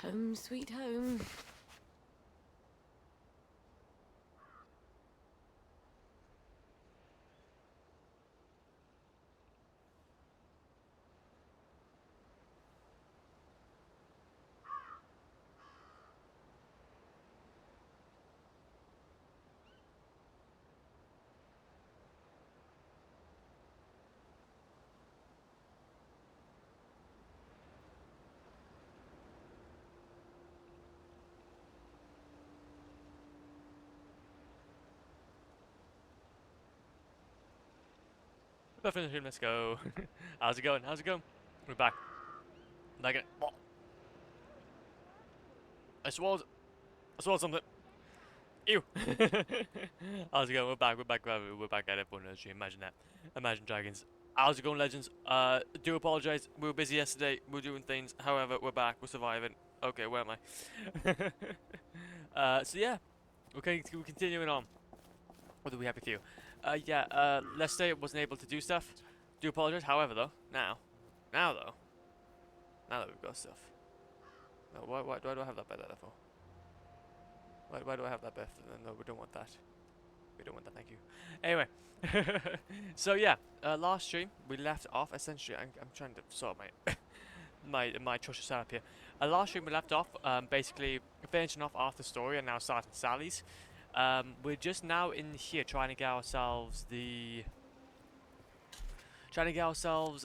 Home sweet home. Back from the stream, let's go. How's it going? How's it going? We're back. Like it. I swallowed something. Ew. How's it going? We're back. We're back. We're back at everyone on the stream. Imagine that. Imagine Dragons. How's it going, legends? Do apologize. We were busy yesterday. We were doing things. However, we're back. We're surviving. Okay, where am I? So yeah, we're continuing on. What do we have with you? Let's say it wasn't able to do stuff. Do apologize. However, though, now that we've got stuff. No, why do I have that bed there for? Why do I have that bed? No, we don't want that. We don't want that, thank you. Anyway, so yeah, last stream we left off essentially. I'm trying to sort my my atrocious setup here. Last stream we left off basically finishing off Arthur's story and now starting Sally's. We're just now in here trying to get ourselves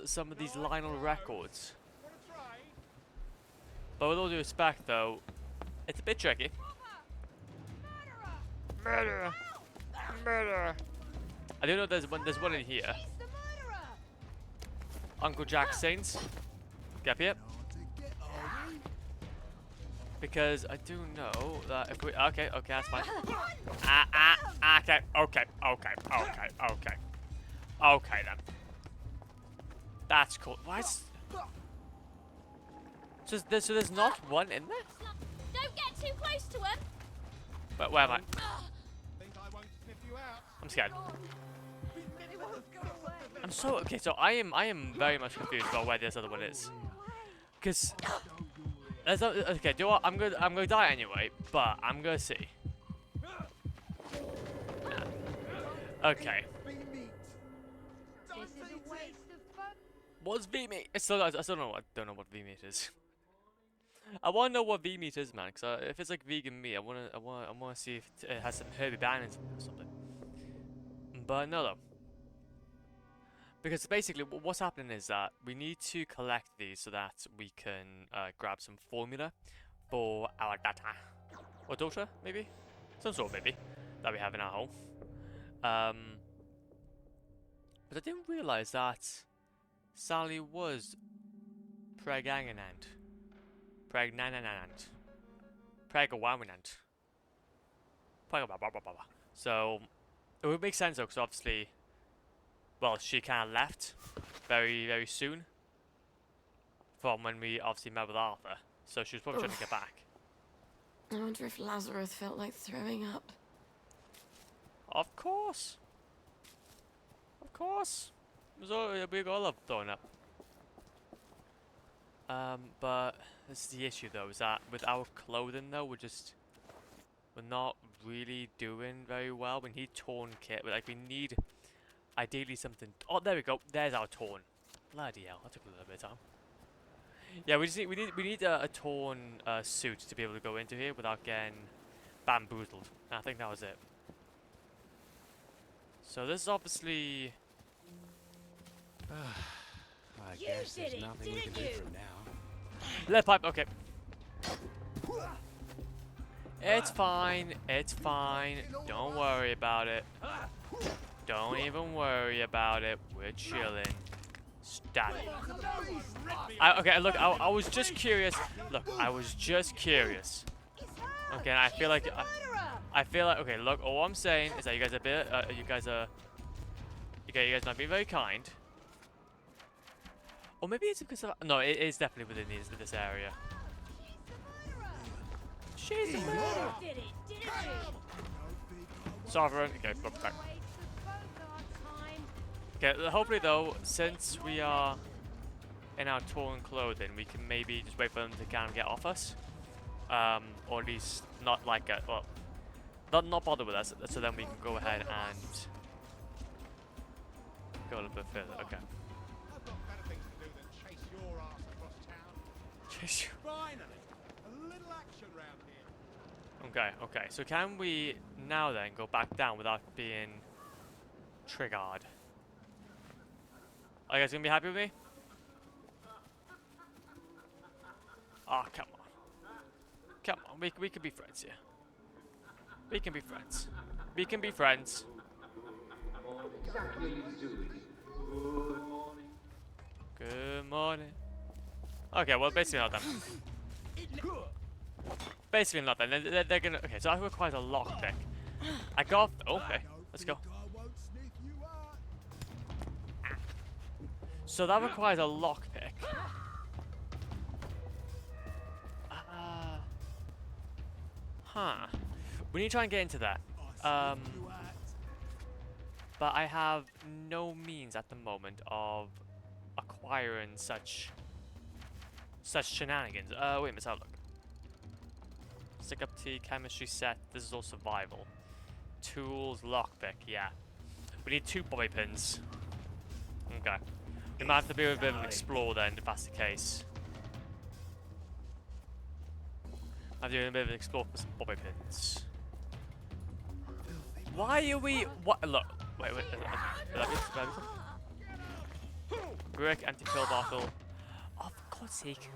some of these Lionel records. But with all due respect, though, it's a bit tricky. Murderer! Murderer! I do know there's one in here. Uncle Jack Saints. Get up here. Because I do know that if we... Okay, that's fine. Okay then. That's cool. Why is... So there's not one in there? Don't get too close to him. But where am I? I'm scared. I'm so... Okay, so I am very much confused about where this other one is. Because... Okay, do you know what? I'm gonna die anyway, but I'm gonna see. Okay. What's V-meat? I still don't know what V-meat is. I wanna know what V-meat is, man. Cause if it's like vegan meat, I wanna see if it has some herby bannons or something. But no, though. Because basically, what's happening is that we need to collect these so that we can grab some formula for our data. Or daughter, maybe? Some sort of baby that we have in our home. But I didn't realize that Sally was pregnant. So, it would make sense though, because obviously... Well, she kind of left very, very soon from when we obviously met with Arthur. So she was probably trying to get back. I wonder if Lazarus felt like throwing up. Of course. Of course. We all love throwing up. But this is the issue though, is that with our clothing though, we're not really doing very well. We need torn kit, but like we need... Ideally something... Oh, there we go. There's our torn. Bloody hell, that took a little bit of time. Yeah, we need a torn suit to be able to go into here without getting bamboozled. And I think that was it. So this is obviously... I guess there's nothing we can do from now. Lead pipe, okay. It's fine. It's fine. Don't worry about it. Don't even worry about it. We're chilling. Stab it. Okay, look, I was just curious. Look, I was just curious. Okay, I feel like okay, look, all I'm saying is that you guys are a bit you guys not being very kind. Or maybe it's because of, no, it is definitely within this area. She's a murderer. Sovereign, okay, go back. Okay, hopefully though, since we are in our torn clothing, we can maybe just wait for them to kind of get off us. or at least not like a, well, not bother with us, so then we can go ahead and go a little bit further. Okay. I've got better things to do than chase your ass across town. Chase you. Finally, a little action round here. Okay, okay. So can we now then go back down without being triggered? Are you guys gonna be happy with me? Oh, come on. Come on, we can be friends here. We can be friends. We can be friends. Good morning. Okay, well, basically not them. Basically not them. They're gonna... Okay, so that requires a lockpick. I got... Okay, let's go. So that requires a lockpick. Huh. We need to try and get into that. But I have no means at the moment of acquiring such shenanigans. Wait a minute, let's have a look. Stick up T, chemistry set. This is all survival. Tools, lockpick. Yeah. We need 2 bobby pins. Okay. We might have to be a bit of an explore then, if that's the case. I'm doing a bit of an explore for some bobby pins. Why are we... What? Look. Wait. Brick, anti-pill bottle. Oh, for God's sake.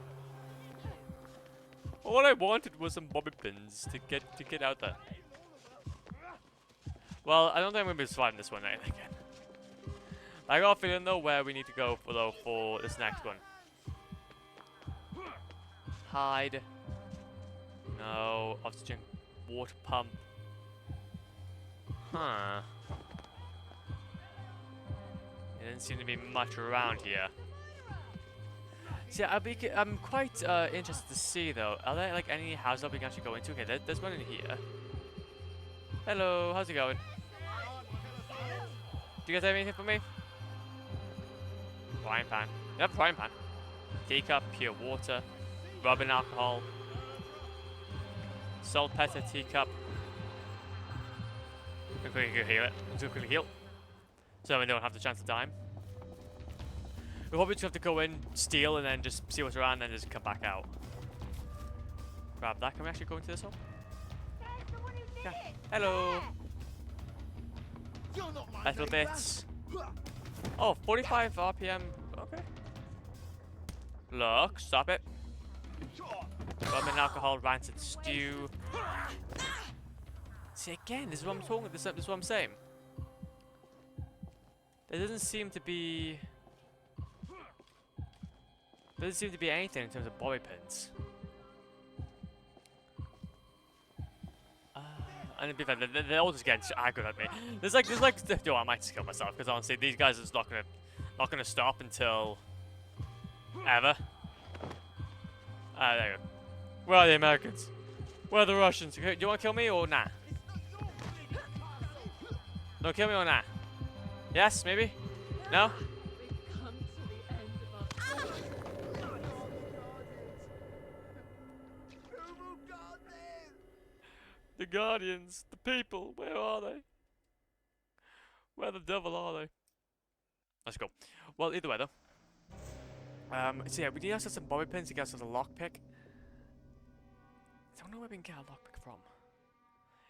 All I wanted was some bobby pins to get out there. Well, I don't think I'm going to be surviving this one again. I got a feeling though where we need to go for this next one. Hide. No. Oxygen. Water pump. Huh. There doesn't seem to be much around here. See, I'm quite interested to see though. Are there like any houses that we can actually go into? Okay, there's one in here. Hello, how's it going? Do you guys have anything for me? Frying pan. Yep, frying pan. Teacup, pure water. Rubbing alcohol. Saltpeter teacup. We quickly heal it. Let's quickly heal. So we don't have the chance to die. We'll probably just have to go in, steal, and then just see what's around, and then just come back out. Grab that. Can we actually go into this one? Yeah. Hello. Little bits. Oh, 45 RPM. Okay. Look, stop it. Lemon alcohol, rancid stew. See again, this is what I'm talking. This is what I'm saying. There doesn't seem to be. There doesn't seem to be anything in terms of bobby pins. And it'd be fair, they're all just getting aggro at me. There's like, yo, I might just kill myself because honestly, these guys are just not gonna stop until ever. There you go. Where are the Americans? Where are the Russians? Okay, do you want to kill me or nah? No, kill me or nah? Yes, maybe? No? The Guardians, the people, where are they? Where the devil are they? Let's go. Well, either way though. So yeah, we need to have some bobby pins to get us a lockpick. I don't know where we can get a lockpick from.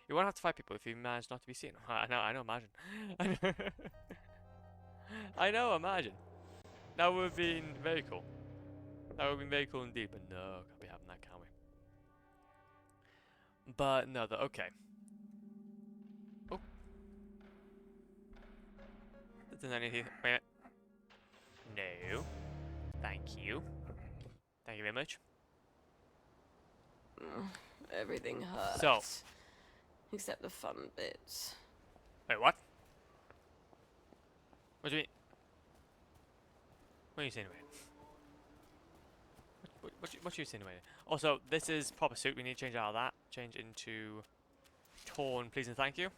You won't have to fight people if you manage not to be seen. I know, imagine. I know, imagine. That would have been very cool. That would have been very cool indeed, but no, can't be having that, can we? But no, okay. Oh. Isn't anything? Wait a minute. No. Thank you. Thank you very much. Everything hurts. So. Except the fun bits. Wait, what? What do you mean? What are you insinuating? What you insinuating? Also, this is proper suit. We need to change out of that. Change into torn, please and thank you.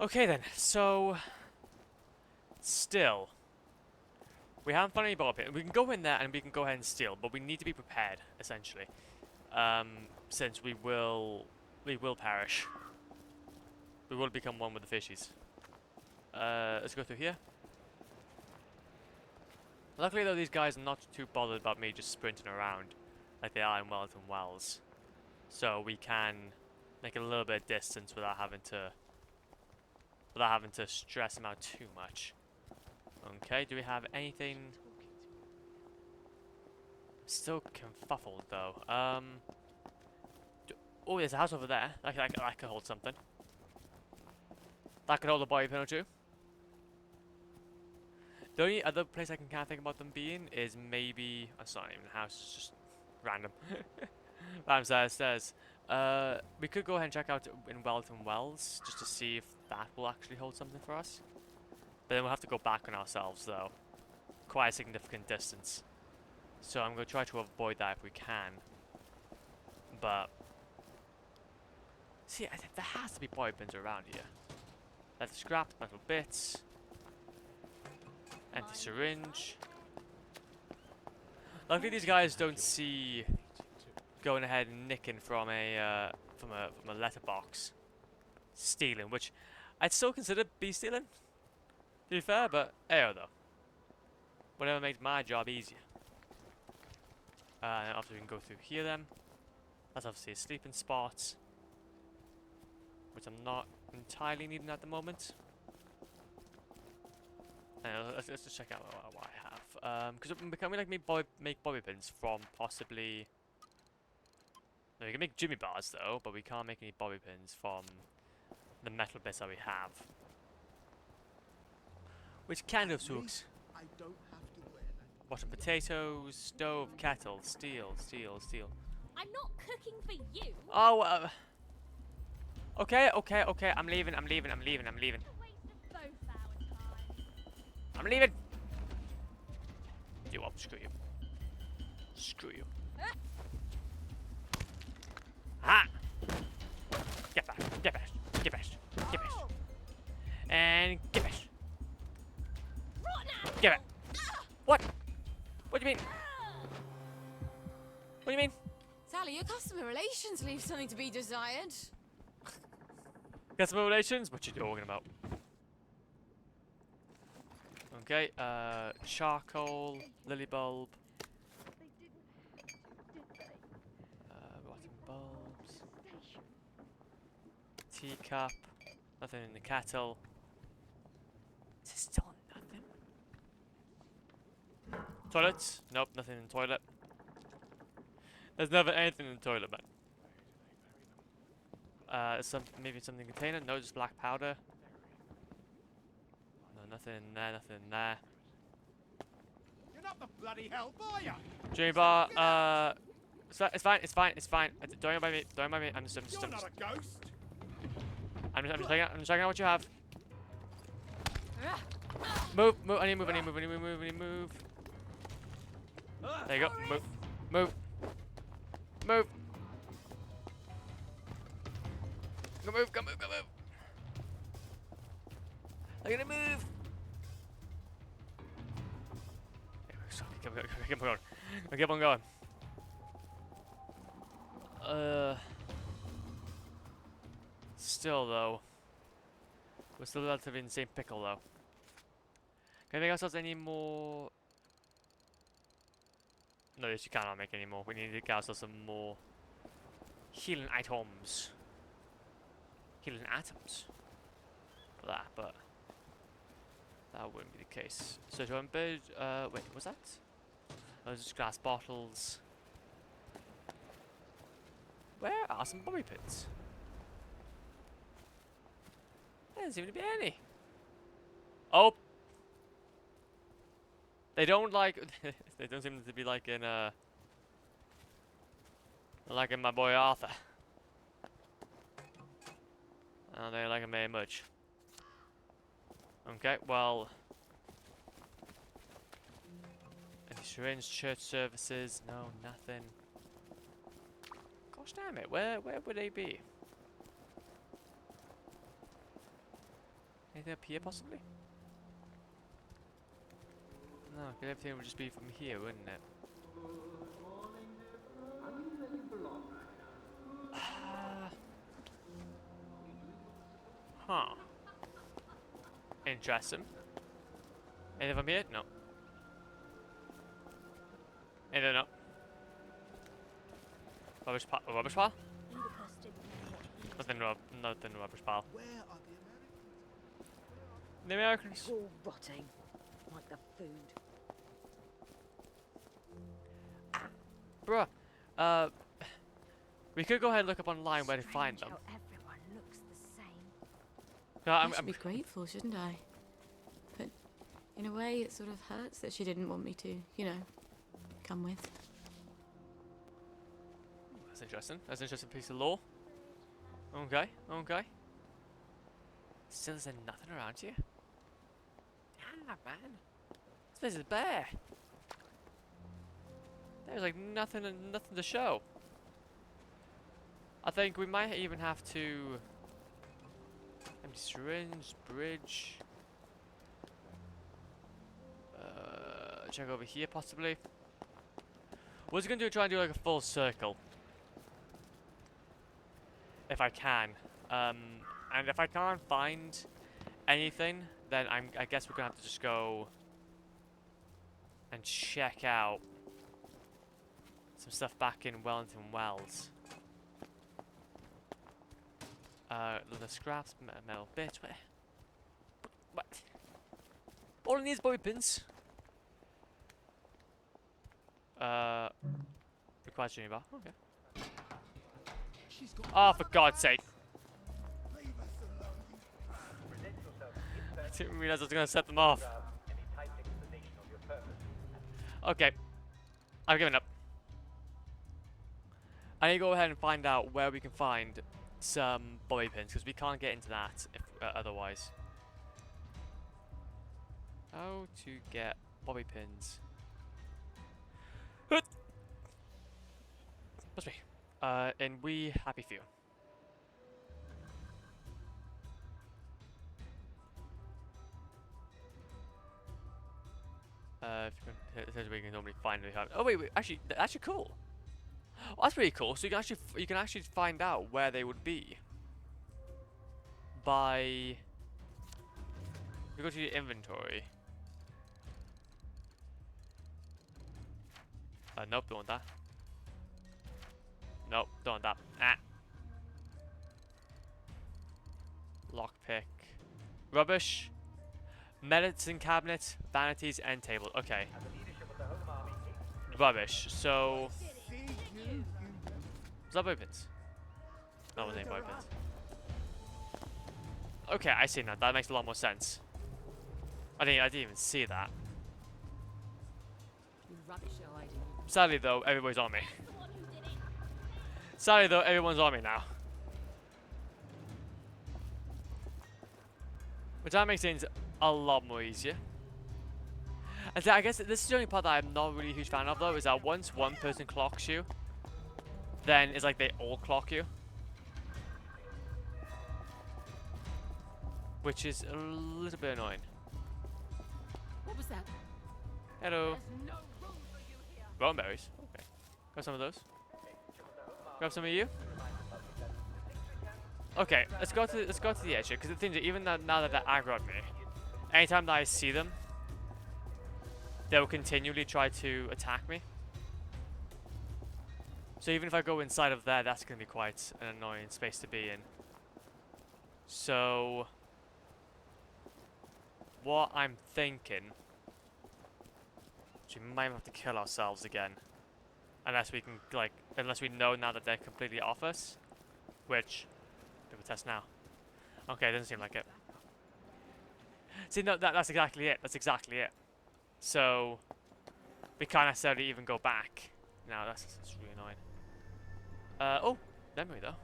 Okay then. So, still, we haven't found any ball pit. We can go in there and we can go ahead and steal, but we need to be prepared. Essentially, since we will perish. We will become one with the fishies. Let's go through here. Luckily though, these guys are not too bothered about me just sprinting around like they are in Wellington Wells. So we can make a little bit of distance without having to stress them out too much. Okay, do we have anything? Still confuffled though. Oh, there's a house over there. That could hold something. That could hold a bobby pin or two. The only other place I can kind of think about them being is maybe... It's not even a house, it's just random. Random stairs. We could go ahead and check out in Wellington Wells, just to see if that will actually hold something for us. But then we'll have to go back on ourselves, though. Quite a significant distance. So I'm going to try to avoid that if we can. But... See, there has to be bobby pins around here. Let's scrap metal bits. Empty syringe. Luckily these guys don't see going ahead and nicking from a letterbox. Stealing, which I'd still consider be stealing. To be fair, but ayo though. Whatever makes my job easier. And obviously we can go through here then. That's obviously a sleeping spot, which I'm not entirely needing at the moment. Let's just check out what I have. Because can we like make bobby pins from possibly... No, we can make jimmy bars though, but we can't make any bobby pins from the metal bits that we have. Which kind of sucks. I don't have to wear that. Washing potatoes, stove, kettle, steel. I'm not cooking for you. Oh, okay. I'm leaving. A waste of both our time. I'm leaving. You up? Screw you. Screw you. Ha! Get back. And get back. Give it. What? What do you mean? What do you mean? Sally, your customer relations leave something to be desired. Customer relations? What you talking about? Okay, charcoal, lily bulb. Rotten bulbs. Teacup. Nothing in the kettle. Is there still nothing? Toilets? Nope, nothing in the toilet. There's never anything in the toilet, man. Maybe something in the container? No, just black powder. No, nothing in there, nothing in there. You're not the bloody help, are you? Jimmy bar, it's fine. Don't worry about me, I'm just You're not a ghost. I'm just checking out what you have. Move, I need to move. There you go, move. Go move. I'm gonna move. Keep on going. Still though, we're still relatively in the same pickle though. Can we make ourselves any more? No, yes, you cannot make any more. We need to get ourselves some more healing items. Healing atoms for that, but that wouldn't be the case. So to embed, wait, was that? Those just glass bottles. Where are some bobby pins? There doesn't seem to be any. Oh! They don't like, they don't seem to be like in my boy Arthur. They like him very much. Okay, well. Any syringe, church services? No, nothing. Gosh damn it, where would they be? Anything up here possibly? No, because everything would just be from here, wouldn't it? Huh. Interesting. Anything from here? No. Anything? No. Rubbish pile? Rubbish pile? Nothing rubbish pile. Where are the Americans? The Americans. It's all rotting, like the food. Bruh, we could go ahead and look up online where to find them. Strange how everyone looks the same. No, I should be grateful, shouldn't I? But in a way, it sort of hurts that she didn't want me to, you know, come with. That's interesting. That's an interesting piece of lore. Okay, okay. Still, is there nothing around here? Ah, man. This place is bare. There's like nothing to show. I think we might even have to empty syringe, bridge. Check over here possibly. We're just gonna try and do like a full circle. If I can. And if I can't find anything, then I guess we're gonna have to just go and check out some stuff back in Wellington Wells. The scraps, metal bits. What? All in these bobby pins. Requires junior bar. Okay. Oh, for God's sake! I didn't realize I was gonna set them off. Okay, I've given up. I need to go ahead and find out where we can find some bobby pins because we can't get into that if, otherwise. How to get bobby pins? Must be. And we happy few. If you can, here's where you can normally find it. Oh wait, actually, that's actually cool. Oh, that's pretty cool. So you can actually find out where they would be by. You go to your inventory. Nope, don't want that. Nope, don't want that. Ah. Lockpick. Rubbish. Medicine cabinet, vanities, end table. Okay. Rubbish. So. Is that weapons? No, it ain't weapons. Okay, I see now. That makes a lot more sense. I didn't even see that. Sadly though, everybody's on me. Sadly though, everyone's on me now. Which that makes things a lot more easier. And I guess this is the only part that I'm not really a huge fan of though, is that once one person clocks you, then it's like they all clock you. Which is a little bit annoying. What was that? Hello. Brown berries. Okay. Grab some of those. Grab some of you. Okay, let's go to the edge here, because the thing is, even now that they're aggro at me, anytime that I see them, they will continually try to attack me. So even if I go inside of there, that's going to be quite an annoying space to be in. So what I'm thinking, we might have to kill ourselves again, unless we can unless we know now that they're completely off us, which we will test now. Okay, doesn't seem like it. See, no, that's exactly it. That's exactly it. So we can't necessarily even go back. No, that's really annoying. Oh, memory though.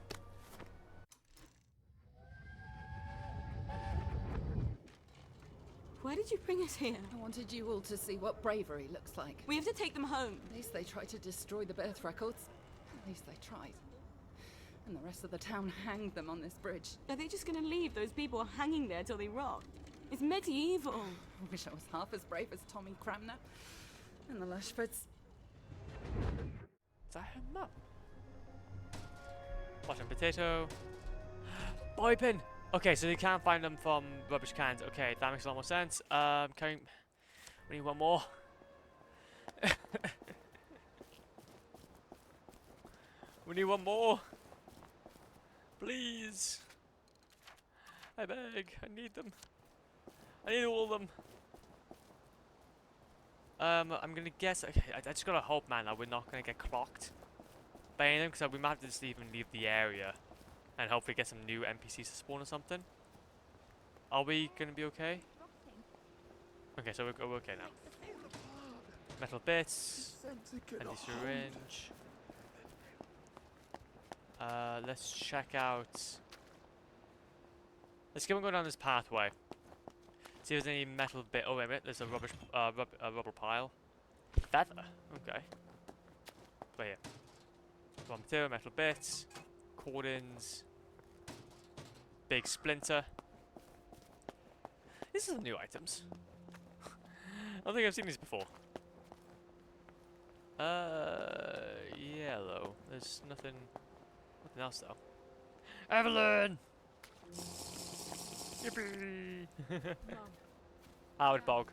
Why did you bring us here? I wanted you all to see what bravery looks like. We have to take them home. At least they tried to destroy the birth records. At least they tried. And the rest of the town hanged them on this bridge. Are they just gonna leave those people hanging there till they rot? It's medieval. I wish I was half as brave as Tommy Cramner and the Lushfords. Is that her mum? Bottom potato. Bobby pin! Okay, so you can't find them from rubbish cans. Okay, that makes a lot more sense. We need one more. We need one more. Please. I beg. I need them. I need all of them. I'm gonna guess. Okay, I just gotta hope, man, that we're not gonna get clocked by anything, because we might have to just even leave the area and hopefully get some new NPCs to spawn or something. Are we gonna be okay? Okay, so we're okay now. Metal bits. Anti-syringe. Let's check out. Let's go and go down this pathway. See if there's any metal bit. Oh wait a minute, there's a rubber pile. Feather. Okay. Right here. Raw material, metal bits, cordons, big splinter. These are some new items. I don't think I've seen these before. Yellow. There's nothing else though. Evelyn! Yippee! Howard Bog.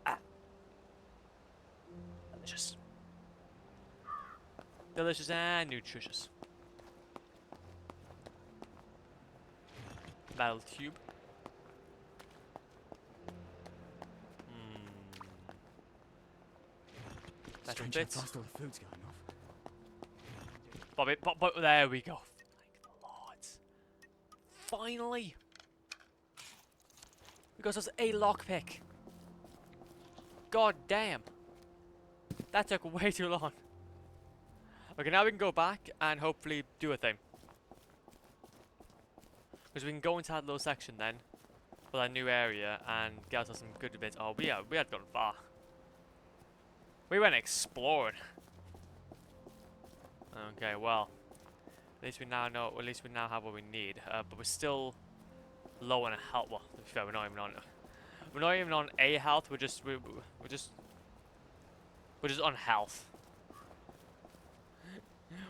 Ah. Delicious. Delicious and nutritious. Metal tube. Metal bits. Fast all the food's going off. Bobby, there we go. Thank the Lord. Finally! We got us a lockpick. God damn. That took way too long. Okay, now we can go back and hopefully do a thing. Because we can go into that little section then, for that new area, and get ourselves some good bits. Oh, we had gone far. We went exploring. Okay, well, at least we now know. At least we now have what we need. But we're still low on health. Well, to be fair, we're not even on. We're not even on a health. We're just on health.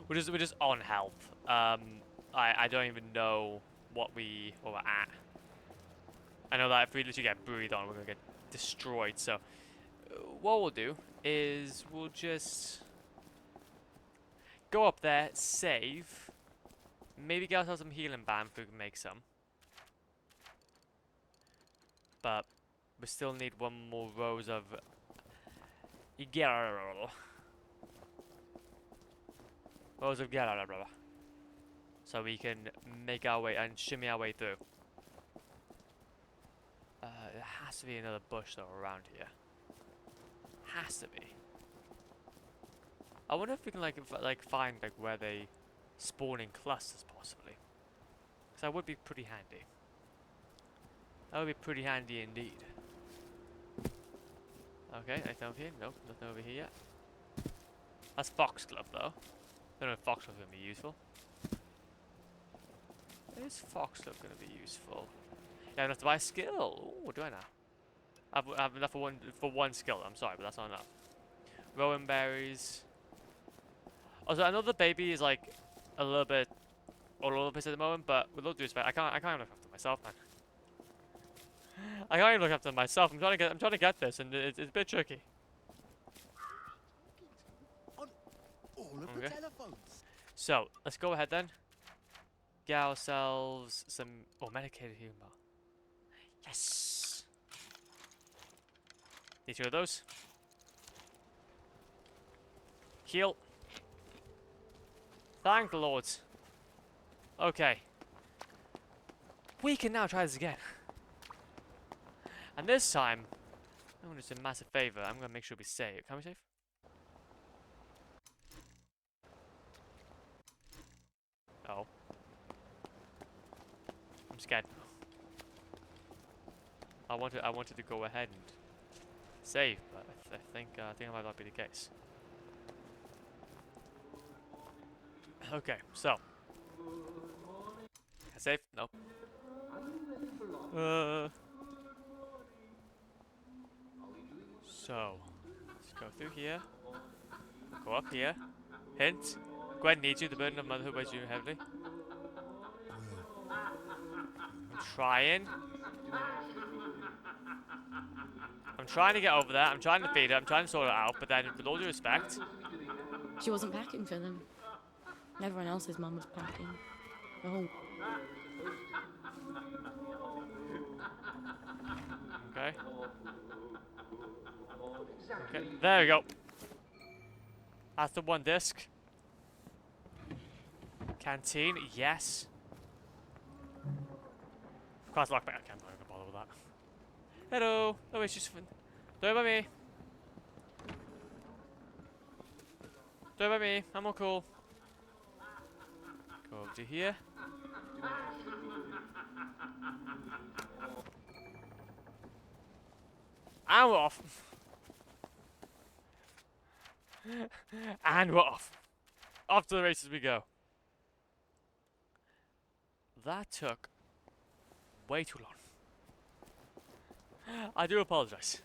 We're just on health. I don't even know what we're at. I know that if we literally get breathed on, we're gonna get destroyed. So what we'll do is we'll just go up there, save, maybe get ourselves some healing balm if we can make some. But we still need one more rose of Geralt. Rose of Geralt. So we can make our way and shimmy our way through. There has to be another bush though around here. Has to be. I wonder if we can find where they spawn in clusters possibly. Because that would be pretty handy. That would be pretty handy indeed. Okay, anything over here? Nope, nothing over here yet. That's foxglove though. Don't know if foxglove's gonna be useful. Is foxglove gonna be useful? Yeah, I have enough to buy a skill. Ooh, what do I now? I have enough for one skill. I'm sorry, but that's not enough. Rowan berries. Also, I know the baby is like a little bit all over the place at the moment, but with all due respect, I can't even look after myself, man. I can't even look after myself. I'm trying to get this, and it's a bit tricky. On all of the telephones. So let's go ahead then. Get ourselves some medicated healing bar. Yes. Need 2 of those. Heal. Thank the Lord. Okay. We can now try this again. And this time, I'm going to do a massive favor. I'm going to make sure we save. Can we save? Oh. I'm scared. I wanted to go ahead and save, but I think that might not be the case. Okay, so save? No. So let's go through here. Go up here. Hint. Gwen needs you. The burden of motherhood weighs you heavily. I'm trying. I'm trying to get over there. I'm trying to feed her. I'm trying to sort it out. But then, with all due respect, She wasn't packing for them. Everyone else's mum was packing. Oh, okay. Okay, there we go. That's the one disc. Canteen, yes. Class lockback. I can't even bother with that. Hello. No issues. Don't worry about me. Don't worry about me. I'm all cool. Go over to here. And we're off. And we're off. Off to the races we go. That took way too long. I do apologize.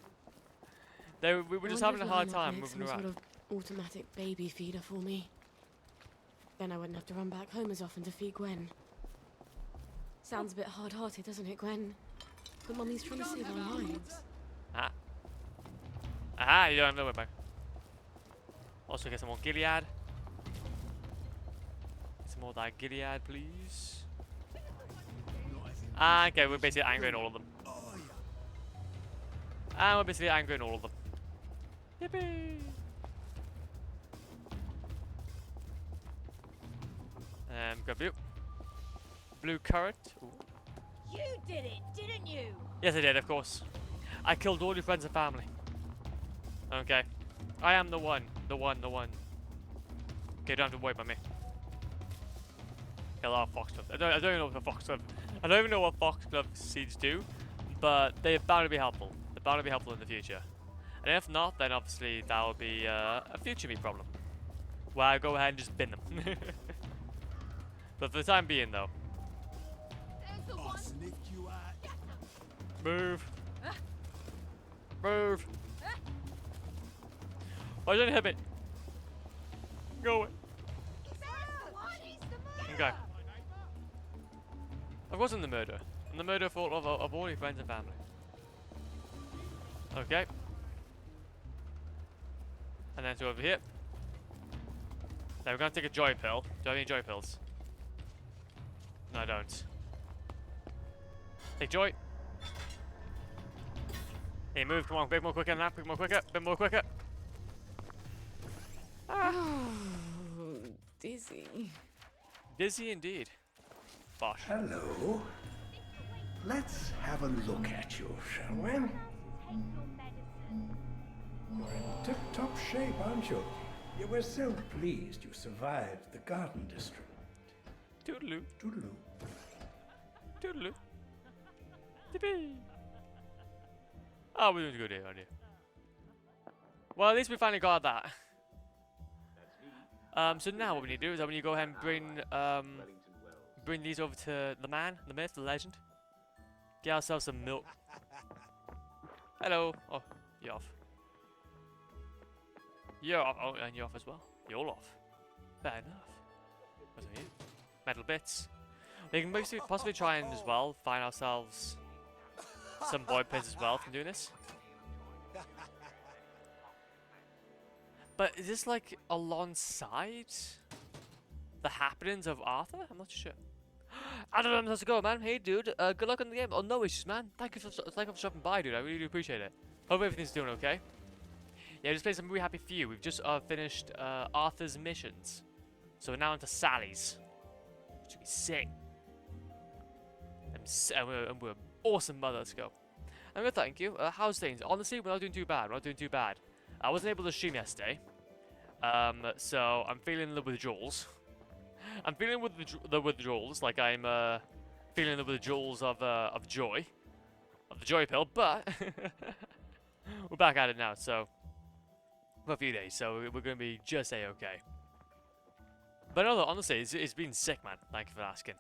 We were just having a hard time moving around. Sort of automatic baby feeder for me. Then I wouldn't have to run back home as often to feed Gwen. Sounds a bit hard-hearted, doesn't it, Gwen? But Mummy's trying to save our lives. Ah. Aha, you don't have no way back. Also get some more Gilead. Some more of that Gilead, please. Ah, okay, we're basically angering all of them. And we're basically angering all of them. Yippee! Grab blue. Blue currant. Ooh. You did it, didn't you? Yes, I did, of course. I killed all your friends and family. Okay. I am the one. The one. Okay, don't have to worry about me. Kill our foxglove. I don't even know what the foxglove. I don't even know what foxglove seeds do, but they're bound to be helpful. They're bound to be helpful in the future. And if not, then obviously that will be a future me problem, where I go ahead and just bin them. But for the time being, though. Move. Move. Why don't you hit me? Go away. Okay. I wasn't the murderer. I'm the murderer for of all your friends and family. Okay. And then to over here. Now we're gonna take a joy pill. Do you have any joy pills? No, I don't. Take joy. Hey, move, come on, a bit more quicker than that, a bit more quicker, a bit more quicker. Ah. Oh, dizzy. Dizzy indeed. Bosh. Hello. Let's have a look at you, shall we? Take your medicine. You're in tip-top shape, aren't you? You were so pleased you survived the Garden District. Toodaloo. Toodaloo. Toodaloo. Yippee. Oh, we're doing good here, aren't you? Well, at least we finally got that. So now what we need to do is we need to go ahead and bring these over to the man, the myth, the legend. Get ourselves some milk. Hello. Oh, you're off. You're off. Oh, and you're off as well. You're all off. Fair enough. What's on you? Metal bits. We can possibly try and as well find ourselves some void pins as well from doing this. But is this like alongside the happenings of Arthur? I'm not sure. Adam, how's it going, man? Hey, dude. Good luck on the game. Oh, no issues, man. Thank you for stopping by, dude. I really do appreciate it. Hope everything's doing okay. Yeah, just playing some really happy for you. We've just finished Arthur's missions, so we're now into Sally's, which would be sick. And we're awesome mother. Let's go. I'm gonna thank you. How's things? Honestly, we're not doing too bad. We're not doing too bad. I wasn't able to stream yesterday, so I'm feeling the withdrawals. I'm feeling with the withdrawals, like I'm feeling the withdrawals of joy, of the joy pill. But we're back at it now, so for a few days. So we're gonna be just a-okay. But no, honestly, it's been sick, man. Thank you for asking.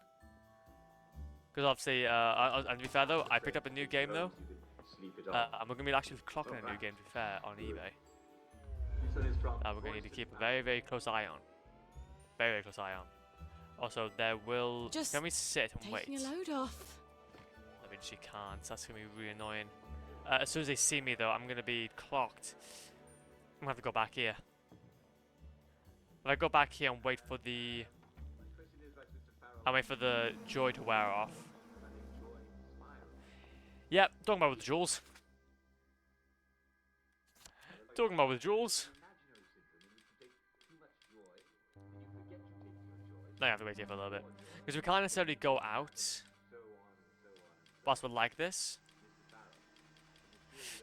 Because obviously, and to be fair though, I picked up a new game though. And we're going to be actually clocking a new game, to be fair, on eBay. That we're going to need to keep a very, very close eye on. very, very close eye on. Also, there will... Just can we sit and wait? taking a load off. I mean, she can't. So that's going to be really annoying. As soon as they see me, though, I'm going to be clocked. I'm going to have to go back here. If I go back here and wait for the... I'll wait for the joy to wear off. Yep, talking about with the jewels. Talking about with jewels. I have to wait here for a little bit. Because we can't necessarily go out whilst we're like this.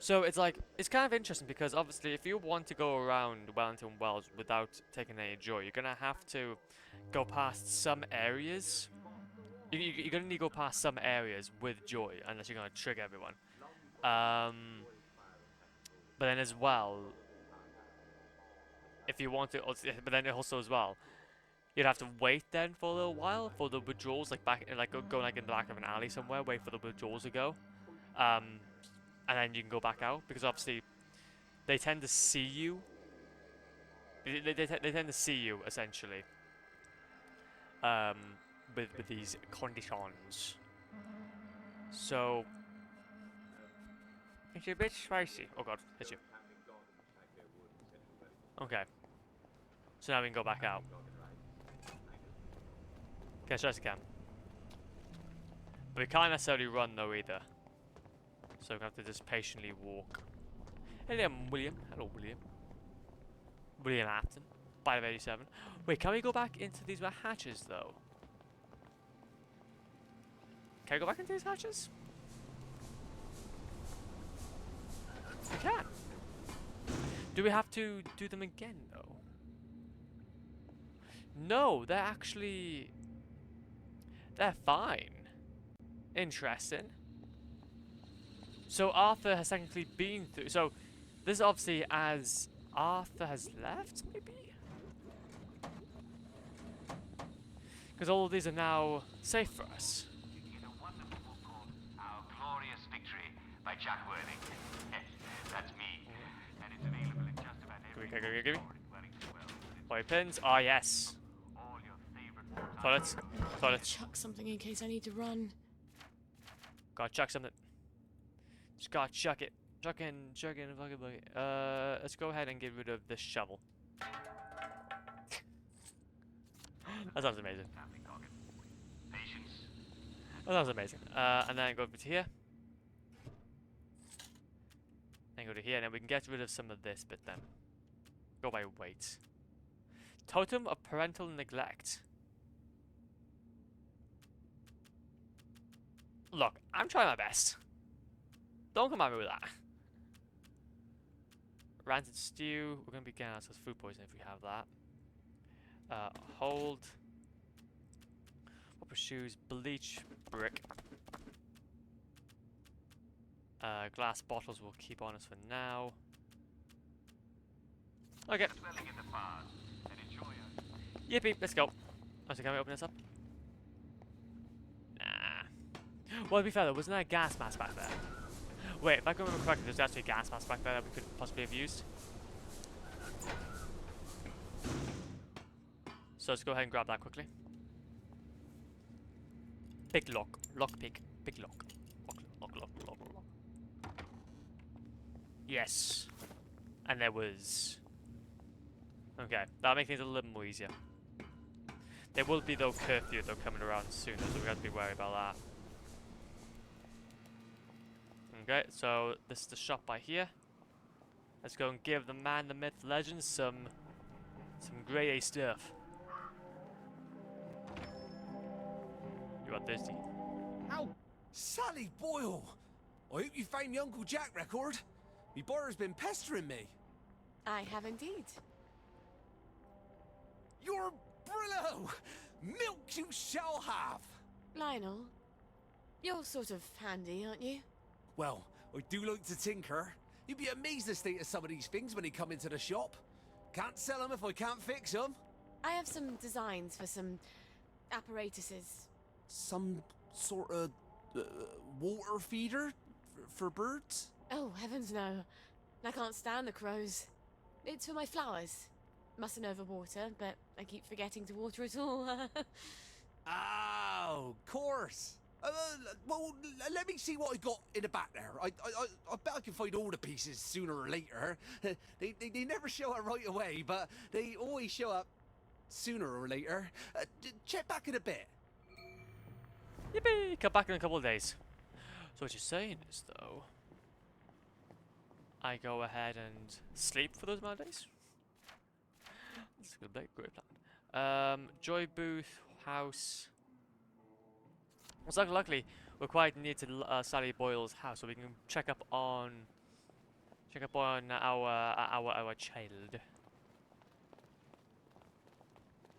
So it's like, it's kind of interesting because obviously if you want to go around Wellington Wells without taking any joy, you're going to have to go past some areas. You're going to need to go past some areas with joy unless you're going to trigger everyone. But then as well, if you want to, but then also as well, you'd have to wait then for a little while for the withdrawals, like back, like go like in the back of an alley somewhere, wait for the withdrawals to go, and then you can go back out because obviously they tend to see you. They tend to see you essentially. With these conditions. So it's a bit spicy. Oh god, hit you. Okay. So now we can go back out. Okay, sure as I can. But we can't necessarily run though either. So we're gonna have to just patiently walk. Hello, William. Hello, William. William Afton. 587. Wait, can we go back into these hatches though? Can I go back into these hatches? We can. Do we have to do them again though? No, they're actually... they're fine. Interesting. So Arthur has technically been through... so this is obviously as Arthur has left, maybe? Because all of these are now safe for us. Our Glorious Victory by Jack Worthing. Yes, that's me. And it's available in just about every Give me. White pins. Ah, yes. all your favorite Toilets. Toilets. Chuck something in case I need to run. Gotta chuck something. Just gotta chuck it. Chuck in, bucket, bucket. Let's go ahead and get rid of this shovel. That sounds amazing. patience. That sounds amazing. And then go over to here. Then go to here, and then we can get rid of some of this bit then. Go by weight. Totem of parental neglect. Look, I'm trying my best. Don't come at me with that. Rancid stew. We're gonna be getting ourselves food poisoning if we have that. Hold. Proper shoes. Bleach brick. Glass bottles we'll keep on us for now. Okay. Yippee, let's go. So can we open this up? Nah. Well, to be fair though, wasn't there a gas mask back there? Wait, if I can remember correctly, there's actually a gas mask back there that we could possibly have used. So let's go ahead and grab that quickly. Big lock. Lock pick. Big lock. Lock. Yes. And there was... okay, that'll make things a little more easier. There will be though curfew though coming around soon, so we have to be worried about that. Okay, so this is the shop by here. Let's go and give the man, the myth, the legend some grade A stuff. You are thirsty. Ow! Sally Boyle! I hope you found the Uncle Jack record. Me brother's been pestering me. I have indeed. You're Brillo! Milk you shall have! Lionel, you're sort of handy, aren't you? Well, I do like to tinker. You'd be amazed at the state of some of these things when they come into the shop. Can't sell them if I can't fix them. I have some designs for some apparatuses. Some sort of water feeder for birds? Oh, heavens no. I can't stand the crows. It's for my flowers. Mustn't overwater, but I keep forgetting to water it all. Oh, course. Well, let me see what I got in the back there. I bet I can find all the pieces sooner or later. They never show up right away, but they always show up sooner or later. Check back in a bit. Yippee! Come back in a couple of days. So what you're saying is, though, I go ahead and sleep for those amount of days? That's a good day, great plan. Joy Booth house. Well, luckily, we're quite near to Sally Boyle's house, so we can check up on our child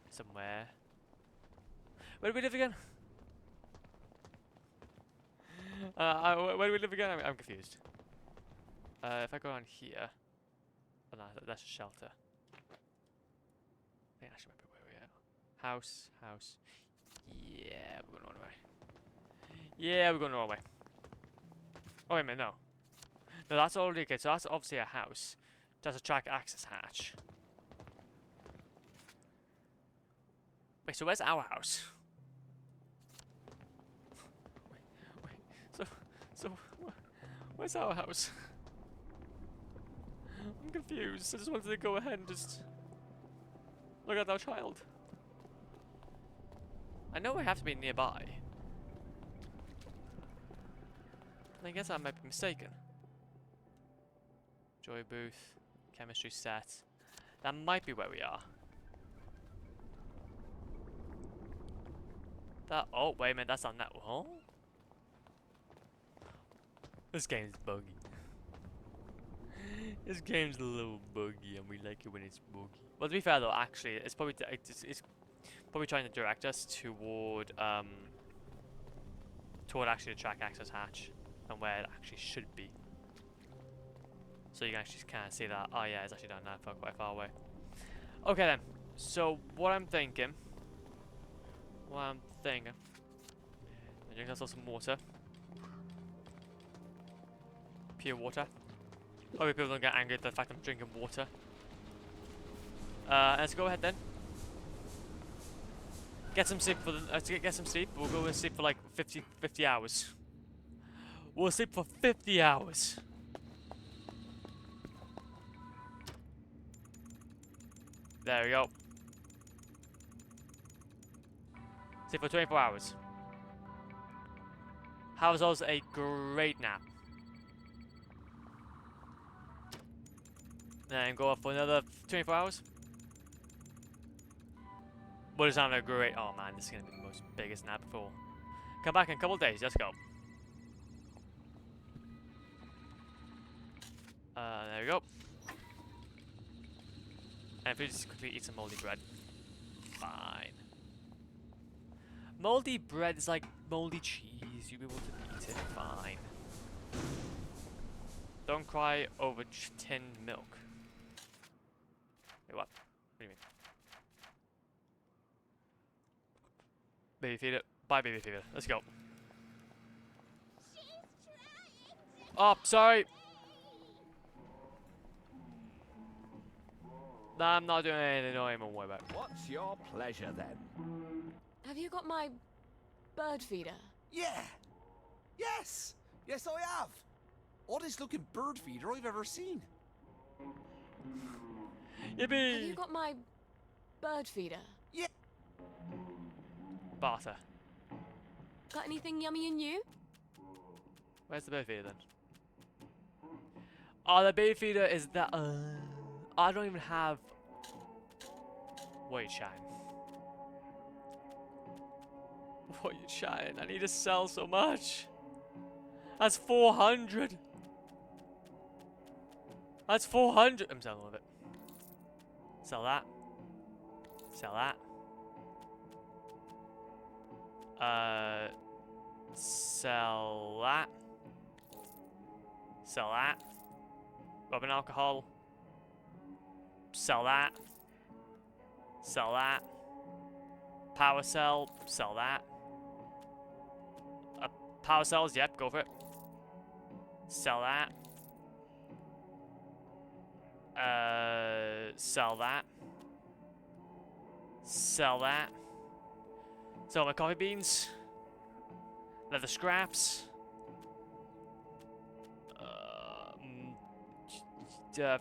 somewhere. Where do we live again? Where do we live again? I'm confused. If I go on here, oh no, that's a shelter. I think actually might be where we are. House. Yeah, we're going the wrong way. Yeah, we're going the wrong way. Oh wait a minute, no. No, that's already okay. So that's obviously a house. That's a track access hatch. Wait, so where's our house? So where's our house? I'm confused. I just wanted to go ahead and just look at our child. I know we have to be nearby. I guess I might be mistaken. Joy booth, chemistry set. That might be where we are. Oh, wait a minute, that's on that wall. This game's buggy. This game's a little buggy, and we like it when it's buggy. Well, to be fair though, actually, it's probably trying to direct us toward actually the track access hatch and where it actually should be. So you can actually kind of see that. Oh yeah, it's actually down there, quite far away. Okay then. So what I'm thinking. Drink ourselves some water. Pure water. Hopefully people don't get angry at the fact I'm drinking water. Let's go ahead then. Get some sleep for get some sleep. We'll go and sleep for like 50 hours. We'll sleep for 50 hours. There we go. Sleep for 24 hours. Have us a great nap. Then go off for another 24 hours. But it's not a great. Oh man, this is gonna be the most biggest nap of all. Come back in a couple of days. Let's go. There we go. And if we just quickly eat some moldy bread. Fine. Moldy bread is like moldy cheese. You'll be able to eat it. Fine. Don't cry over tinned milk. Wait, what? What do you mean? Baby feed it. Bye, baby feed it. Let's go. Oh, sorry. Nah, I'm not doing anything. Don't even worry about it. What's your pleasure then? Have you got my bird feeder? Yeah. Yes. Yes, I have. Oddest looking bird feeder I've ever seen. Yippee! Have you got my bird feeder? Yeah. Barter. Got anything yummy and new? Where's the bird feeder then? Oh, the bird feeder is that. I don't even have. Wait, shine. What you shine? I need to sell so much. That's 400. That's 400. I'm selling all of it. Sell that. Sell that. Sell that. Sell that. Rubbing alcohol. Sell that. Sell that. Power cell. Sell that. Power cells. Yep, go for it. Sell that. Sell that. Sell that. Sell my coffee beans. Leather scraps.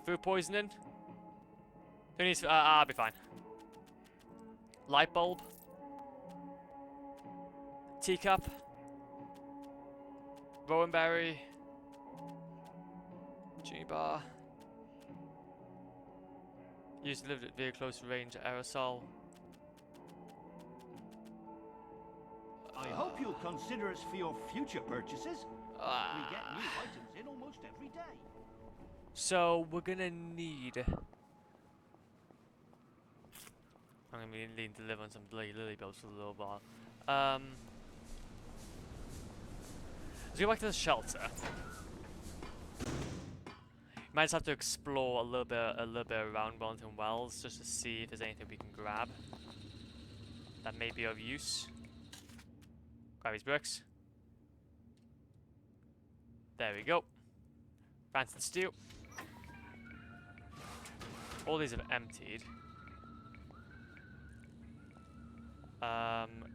Food poisoning. Who needs? I'll be fine. Light bulb. Teacup. Rowan berry. Genie bar. Use delivered at very close range aerosol. I hope you'll consider us for your future purchases. We get new items in almost every day. So we're gonna need. I'm gonna be needing to live on some bloody lily bulbs for a little while. Let's go back to the shelter. Might just have to explore a little bit around Wellington Wells just to see if there's anything we can grab that may be of use. Grab these bricks. There we go. Rancid stew. All these have emptied.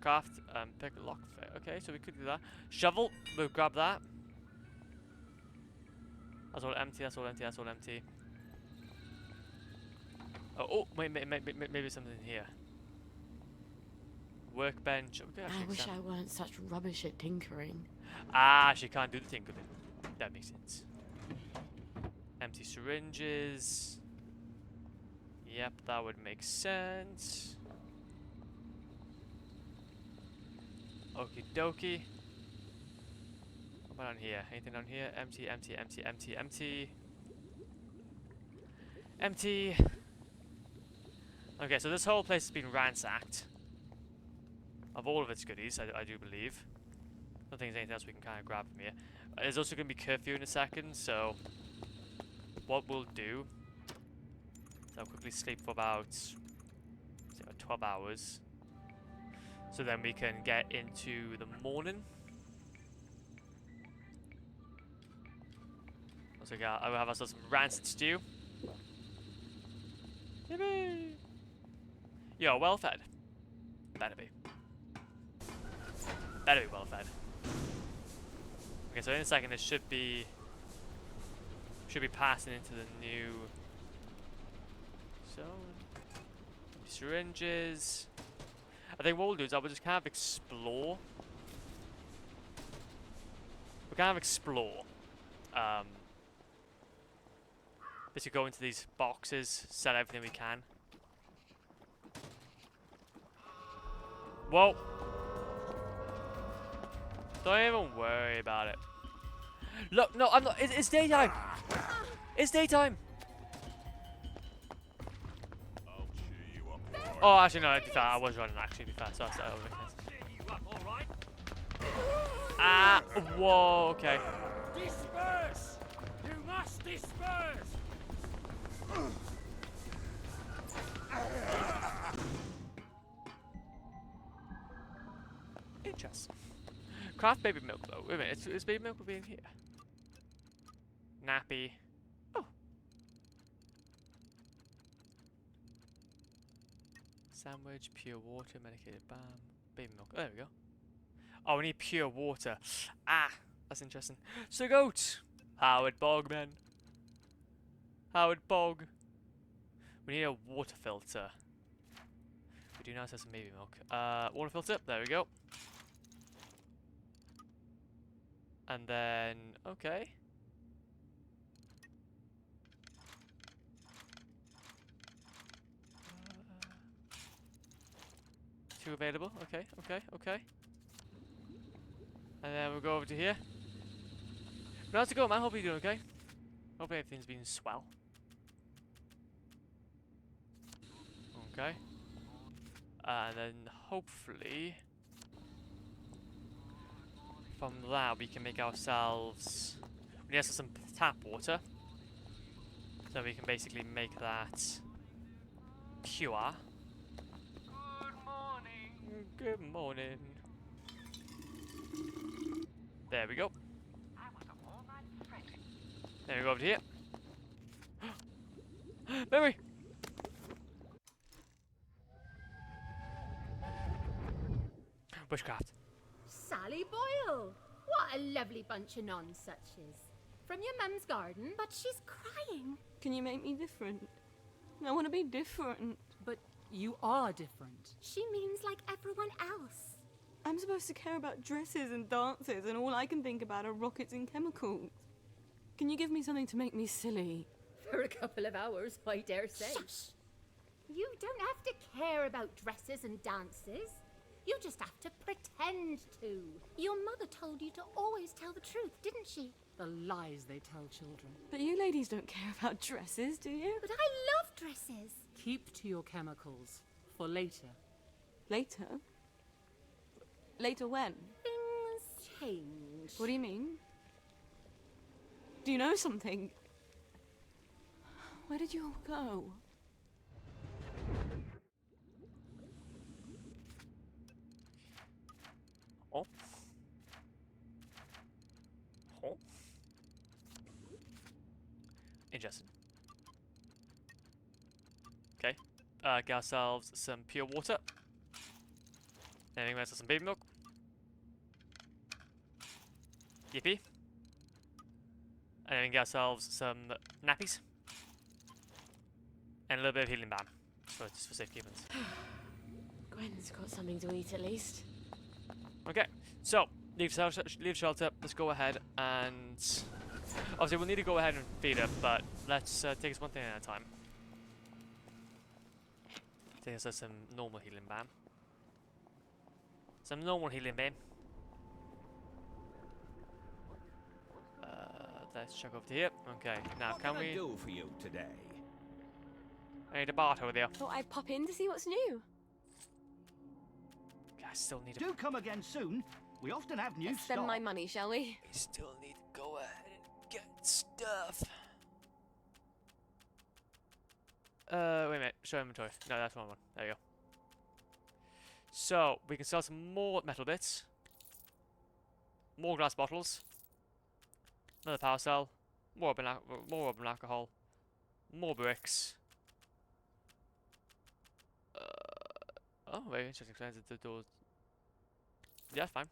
Craft, pick a lock. Okay, so we could do that. Shovel, we'll grab that. That's all empty, that's all empty, that's all empty. Oh, wait, maybe something here. Workbench. Okay, I wish I weren't such rubbish at tinkering. Ah, she can't do the tinkering. That makes sense. Empty syringes. Yep, that would make sense. Okie dokie. What about down here? Anything down here? Empty, empty, empty, empty, empty. Empty. Okay, so this whole place has been ransacked. Of all of its goodies, I do believe. I don't think there's anything else we can kind of grab from here. There's also going to be curfew in a second, so what we'll do is I'll quickly sleep for about 12 hours. So then we can get into the morning. Also, I will have ourselves some rancid stew. Yippee! You're well fed. Better be. Better be well fed. Okay, so in a second it should be passing into the new zone. Syringes. I think what we'll do is I will just kind of explore. We'll kind of explore. Basically go into these boxes, sell everything we can. Whoa! Don't even worry about it. Look, no, I'm not. It's daytime. It's daytime. Oh, actually, no. To be fair, I was running. Actually, to be fair, so that's Ah, whoa. Okay. Disperse! You must disperse! Interesting. Craft baby milk though. Wait a minute, is baby milk will be in here? Nappy. Oh. Sandwich, pure water, medicated balm, baby milk. There we go. Oh, we need pure water. Ah, that's interesting. So goat. Howard Bogman. Howard Bog. We need a water filter. We do now have some baby milk. Water filter. There we go. And then, okay. Two available. Okay, okay, okay. And then we'll go over to here. But how's it going, man? Hope you're doing okay. Hope everything's been swell. Okay. And then hopefully from that we can make ourselves, we need some tap water, so we can basically make that pure. Good morning. There we go. Then we go over to here. Memory! Bushcraft. Sally Boyle! What a lovely bunch of nonsuches. From your mum's garden? But she's crying. Can you make me different? I want to be different. But you are different. She means like everyone else. I'm supposed to care about dresses and dances, and all I can think about are rockets and chemicals. Can you give me something to make me silly? For a couple of hours, I dare say. Shush! You don't have to care about dresses and dances. You just have to pretend to. Your mother told you to always tell the truth, didn't she? The lies they tell children. But you ladies don't care about dresses, do you? But I love dresses. Keep to your chemicals. For later. Later? Later when? Things change. What do you mean? Do you know something? Where did you all go? Oh. Oh. Interesting. Okay. Get ourselves some pure water. Anything else? Some baby milk. Yippee. And then get ourselves some nappies. And a little bit of healing balm. Just for safekeeping. Gwen's got something to eat at least. Okay, so leave shelter. Let's go ahead and obviously we'll need to go ahead and feed her, but let's take us one thing at a time. Take us some normal healing balm. Some normal healing balm. Let's check over to here. Okay, now What can we do for you today? I need a barter with you. Thought I'd pop in to see what's new. I still need to Do come again soon. We often have new Let's stock. spend my money, shall we? We still need to go ahead and get stuff. Wait a minute. Show inventory. No, that's the wrong one. There you go. So, we can sell some more metal bits. More glass bottles. Another power cell. More urban alcohol. More bricks. Oh, very interesting. The doors. Yeah, fine.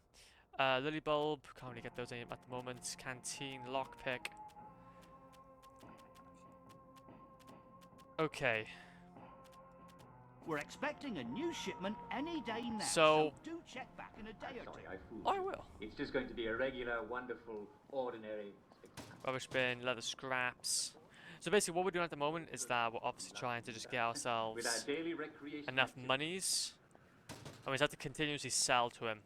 Lily bulb, can't really get those in at the moment. Canteen, lockpick. Okay. We're expecting a new shipment any day now. So do check back in a day or two. I fooled I you. will. It's just going to be a regular, wonderful, ordinary. Rubbish bin, leather scraps. So basically what we're doing at the moment is that we're obviously trying to just get With our ourselves daily recreation enough activity. monies. And we just have to continuously sell to him.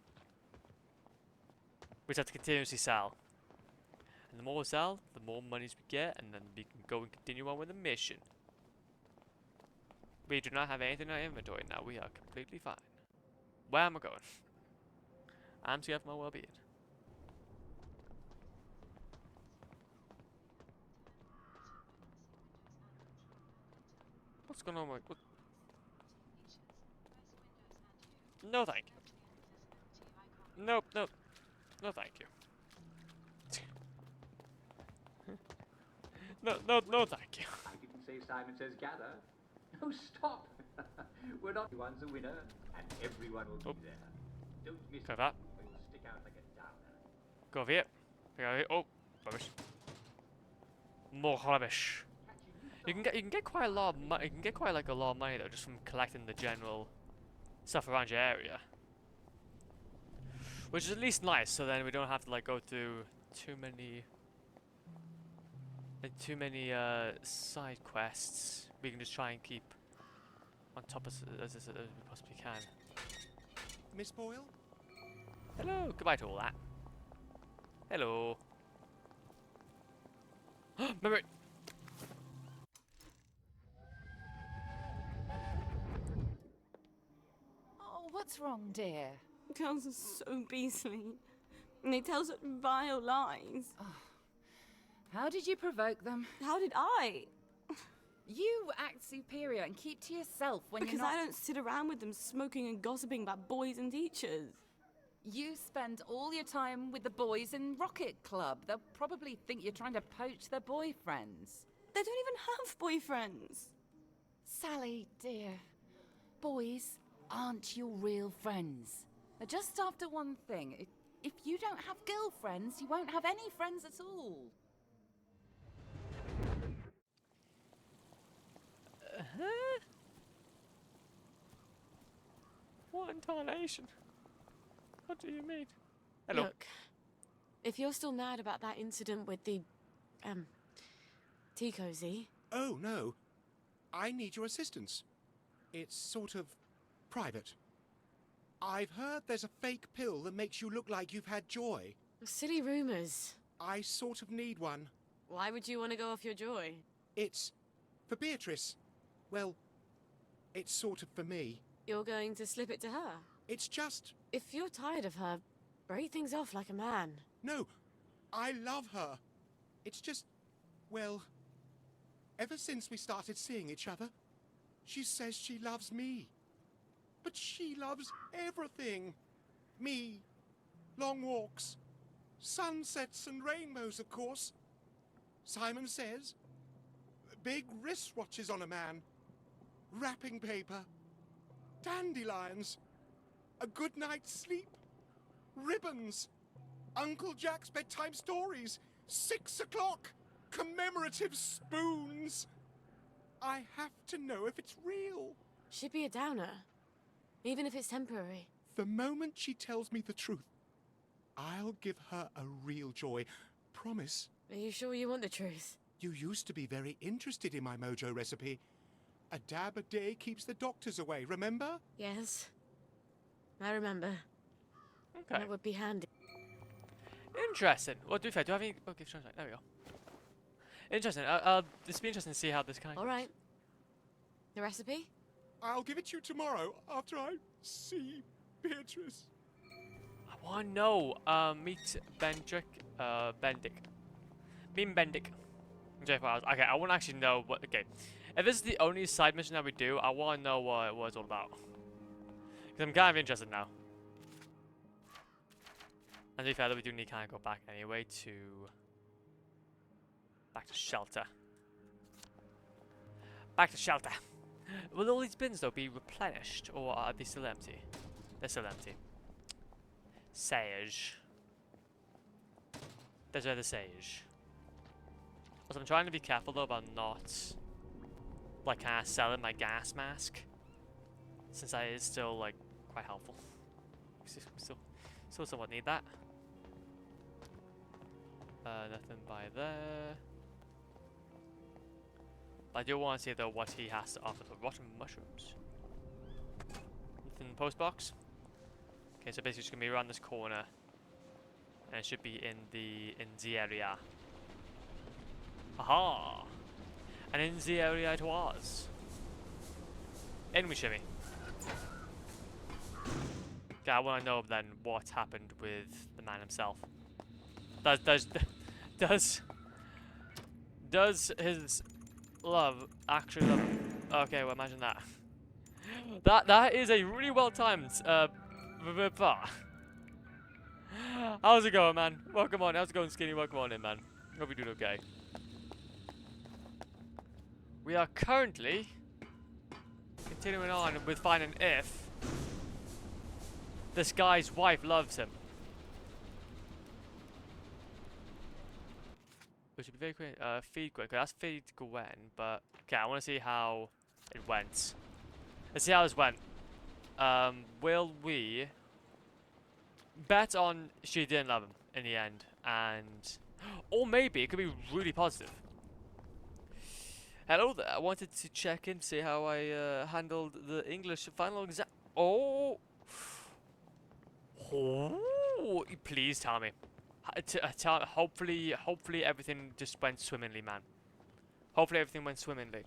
We just have to continuously sell. And the more we sell, the more monies we get, and then we can go and continue on with the mission. We do not have anything in our inventory now. We are completely fine. Where am I going? I'm scared for my well-being. What's going on with what? No, thank you. Nope, nope. No, thank you. No, thank you. I didn't say Simon Says Gather. No, stop. We're not everyone's a winner, and everyone will be there. Don't miss Go it, that. or you'll stick out like a downer. Go over here. Go over here. Oh, rubbish. More rubbish. You can get quite a lot of money. You can get quite like a lot of money though, just from collecting the general stuff around your area, which is at least nice. So then we don't have to like go through too many side quests. We can just try and keep on top as we possibly can. Miss Boyle? Hello. Goodbye to all that. Hello. Remember it. Oh, what's wrong, dear? Girls are so beastly. And they tell such vile lies. How did you provoke them? How did I? You act superior and keep to yourself when Because you're not... I don't sit around with them smoking and gossiping about boys and teachers. You spend all your time with the boys in Rocket Club. They'll probably think you're trying to poach their boyfriends. They don't even have boyfriends. Sally, dear, boys aren't your real friends. Just after one thing. If you don't have girlfriends, you won't have any friends at all. What intonation? What do you mean? Hello. Look, if you're still mad about that incident with the, tea cozy. Oh, no. I need your assistance. It's sort of private. I've heard there's a fake pill that makes you look like you've had joy. Silly rumors. I sort of need one. Why would you want to go off your joy? It's for Beatrice. Well, it's sort of for me. You're going to slip it to her? It's just... If you're tired of her, break things off like a man. No, I love her. It's just... Well, ever since we started seeing each other, she says she loves me. But she loves everything. Me. Long walks. Sunsets and rainbows, of course. Simon says. Big wristwatches on a man. Wrapping paper. Dandelions. A good night's sleep. Ribbons. Uncle Jack's bedtime stories. 6 o'clock. Commemorative spoons. I have to know if it's real. She'd be a downer. Even if it's temporary. The moment she tells me the truth, I'll give her a real joy. Promise. Are you sure you want the truth? You used to be very interested in my mojo recipe. A dab a day keeps the doctors away, remember? Yes. I remember. Okay. That would be handy. Interesting. Well, to be fair, do I have any... Okay, sure, there we go. Interesting. This would be interesting to see how this kind of... Alright. The recipe? I'll give it to you tomorrow after I see Beatrice. I want to know, meet Bendick, Meet Bendick. Okay, I want to actually know what, okay. If this is the only side mission that we do, I want to know what it's all about. Because I'm kind of interested now. And to be fair, we do need to kind of go back anyway to... Back to shelter. Back to shelter. Will all these bins, though, be replenished, or are they still empty? They're still empty. Sage. There's where the sage. Also, I'm trying to be careful, though, about not, like, kind of selling my gas mask. Since that is still, like, quite helpful. Still somewhat need that. Nothing by there. I do want to see, though, what he has to offer for rotten mushrooms. Nothing in the post box. Okay, so basically it's going to be around this corner. And it should be in the area. Aha! And in the area it was. In we shimmy. Okay, I want to know then what happened with the man himself. Does his love actually love him? Okay, well imagine that. That is a really well timed how's it going, man? Welcome on. How's it going, Skinny? Welcome on in, man. Hope you're doing okay. We are currently continuing on with finding if this guy's wife loves him. Which would be very quick. Feed Gwen. Okay, that's feed Gwen, but okay, I want to see how it went. Let's see how this went. Will we bet on she didn't love him in the end, and or maybe it could be really positive. Hello there. I wanted to check in, see how I handled the English final exam. Oh, please tell me. Hopefully everything just went swimmingly, man. Hopefully everything went swimmingly.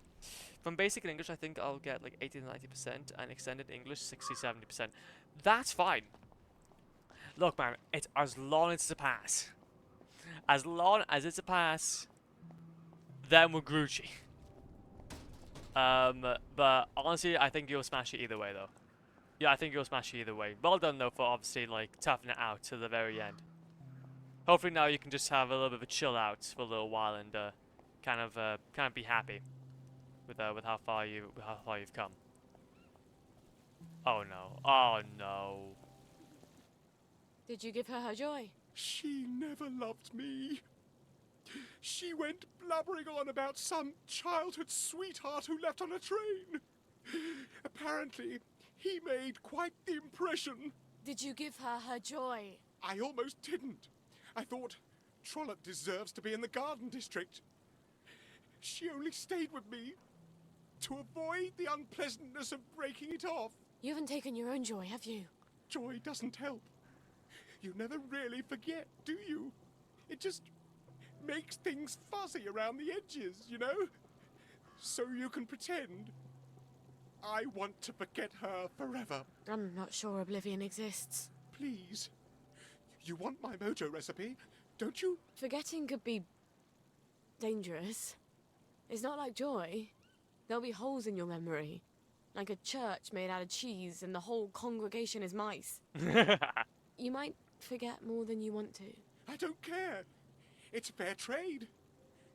From basic English, I think I'll get like 80 to 90%, and extended English 60-70%. That's fine. Look, man, it's as long as it's a pass. As long as it's a pass, then we're Gucci. But honestly, I think you'll smash it either way, though. Yeah, I think you'll smash it either way. Well done, though, for obviously like toughing it out to the very end. Hopefully now you can just have a little bit of a chill out for a little while and kind of be happy with how far you've come. Oh no! Oh no! Did you give her her joy? She never loved me. She went blubbering on about some childhood sweetheart who left on a train. Apparently, he made quite the impression. Did you give her her joy? I almost didn't. I thought Trollope deserves to be in the Garden District. She only stayed with me to avoid the unpleasantness of breaking it off. You haven't taken your own joy, have you? Joy doesn't help. You never really forget, do you? It just makes things fuzzy around the edges, you know? So you can pretend. I want to forget her forever. I'm not sure Oblivion exists. Please. You want my mojo recipe, don't you? Forgetting could be dangerous. It's not like joy. There'll be holes in your memory. Like a church made out of cheese and the whole congregation is mice. You might forget more than you want to. I don't care. It's fair trade.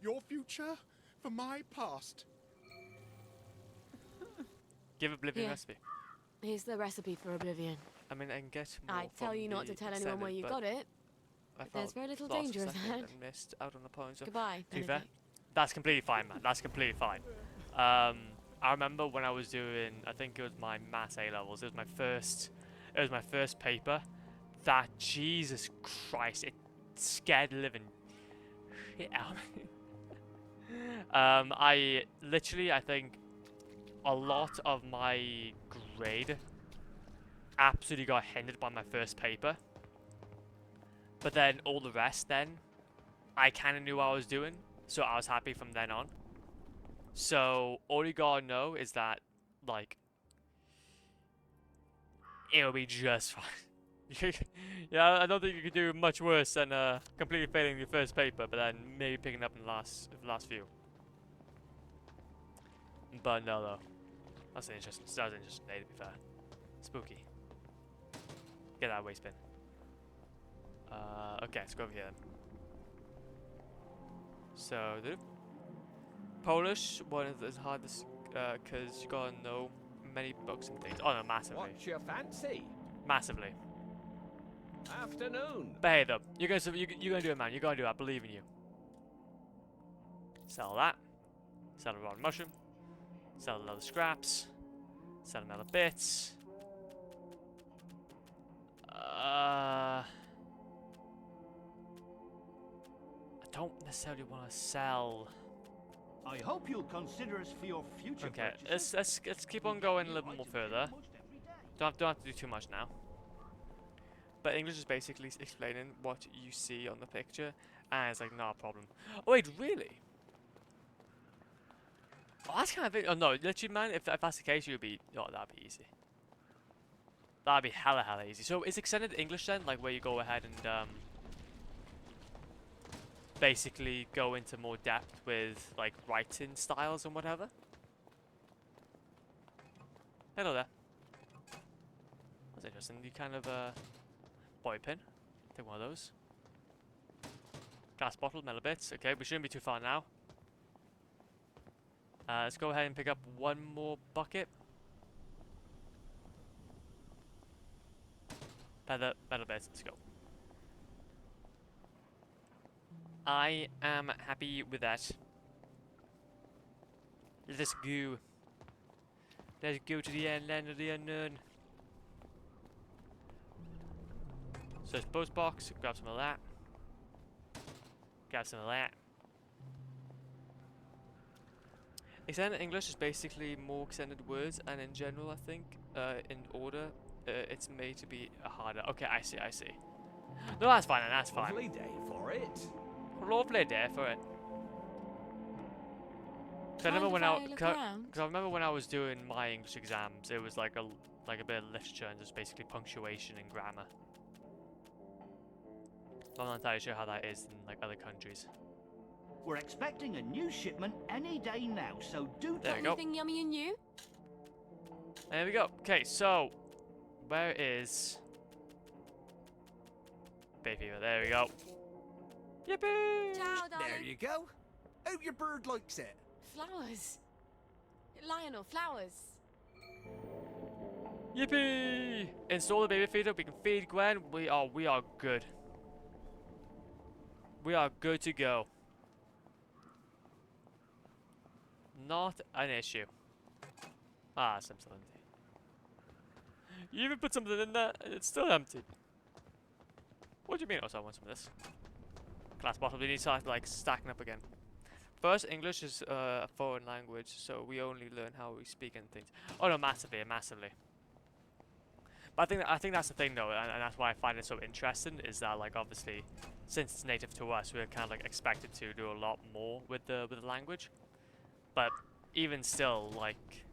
Your future for my past. Give Oblivion Here. recipe. Here's the recipe for Oblivion. I mean, I can get more I tell from you not the to tell anyone where extended, you but got it. I There's felt very little lost danger for a of second that. and missed out on the point. So Goodbye, to be fair, Benedict. that's completely fine, man. That's completely fine. I remember when I was doing, I think it was my maths A levels. It was my first paper. That Jesus Christ, it scared the living shit out of me. I think a lot of my grade absolutely got hindered by my first paper. But then all the rest then, I kind of knew what I was doing, so I was happy from then on. So all you gotta know is that, like, it'll be just fine. Yeah, I don't think you could do much worse than completely failing your first paper, but then maybe picking up in the last few. But no, though. That was an interesting day, to be fair. Spooky. Get that waste bin. Okay, let's go over here then. So, Polish, one of the hardest, because you gotta know many books and things. Oh no, massively. What's your fancy? Massively. Afternoon. But hey, though, you're gonna do it, man. You're gonna do it. I believe in you. Sell that. Sell the raw mushroom. Sell the leather scraps. Sell the metal bits. I don't necessarily want to sell. I hope you'll consider us for your future Okay, purchases. let's keep on going a little more further. Don't have to do too much now. But English is basically explaining what you see on the picture, and it's like, not a problem. Oh wait, really? Oh, that's kind of. Oh no, literally, man. If that's the case, you'd be. Oh, that'd be easy. That'd be hella easy. So is extended English then, like where you go ahead and basically go into more depth with like writing styles and whatever? Hello there. That's interesting. You kind of bobby pin. Take one of those. Glass bottle, metal bits. Okay, we shouldn't be too far now. Let's go ahead and pick up one more bucket. Metal bits. Let's go. I am happy with that. Let's go. Let's go to the end, land of the unknown. So it's post box, grab some of that. Grab some of that. Extended English is basically more extended words, and in general, I think, in order, it's made to be harder. Okay, I see. No, that's fine, that's fine. Lovely day for it. Lovely day for it. Cause I remember when I was doing my English exams, it was like a bit of literature and just basically punctuation and grammar. I'm not entirely sure how that is in like other countries. We're expecting a new shipment any day now, so do There we go. Anything yummy and new? There we go. Okay, so where is Baby? There we go. Yippee! Ciao, darling. There you go. Hope your bird likes it. Flowers. Lionel, flowers. Yippee! Install the baby feeder. We can feed Gwen. We are good. We are good to go. Not an issue. Ah, it's still empty. You even put something in there and it's still empty. What do you mean? Also, I want some of this. Glass bottle. We need to start like stacking up again. First, English is a foreign language, so we only learn how we speak and things. Oh no, massively. But I think that's the thing though, and that's why I find it so interesting, is that like obviously, since it's native to us, we're kind of like expected to do a lot more with the language. But even still, like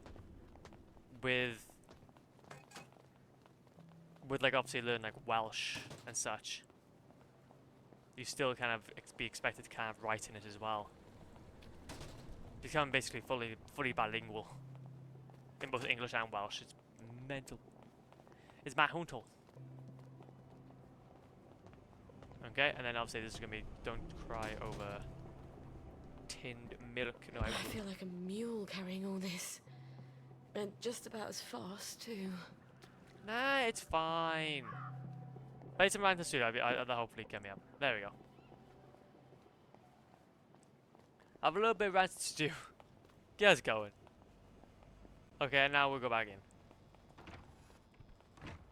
with like obviously learn like Welsh and such, you still kind of be expected to kind of write in it as well. Become basically fully bilingual in both English and Welsh. It's mental. It's my huntle. Okay, and then obviously this is gonna be don't cry over tinned milk. No, I feel like a mule carrying all this. And just about as fast too. Nah, it's fine. Play some Random Studio, that'll hopefully get me up. There we go. Have a little bit of Random Studio. Get us going. Okay, now we'll go back in.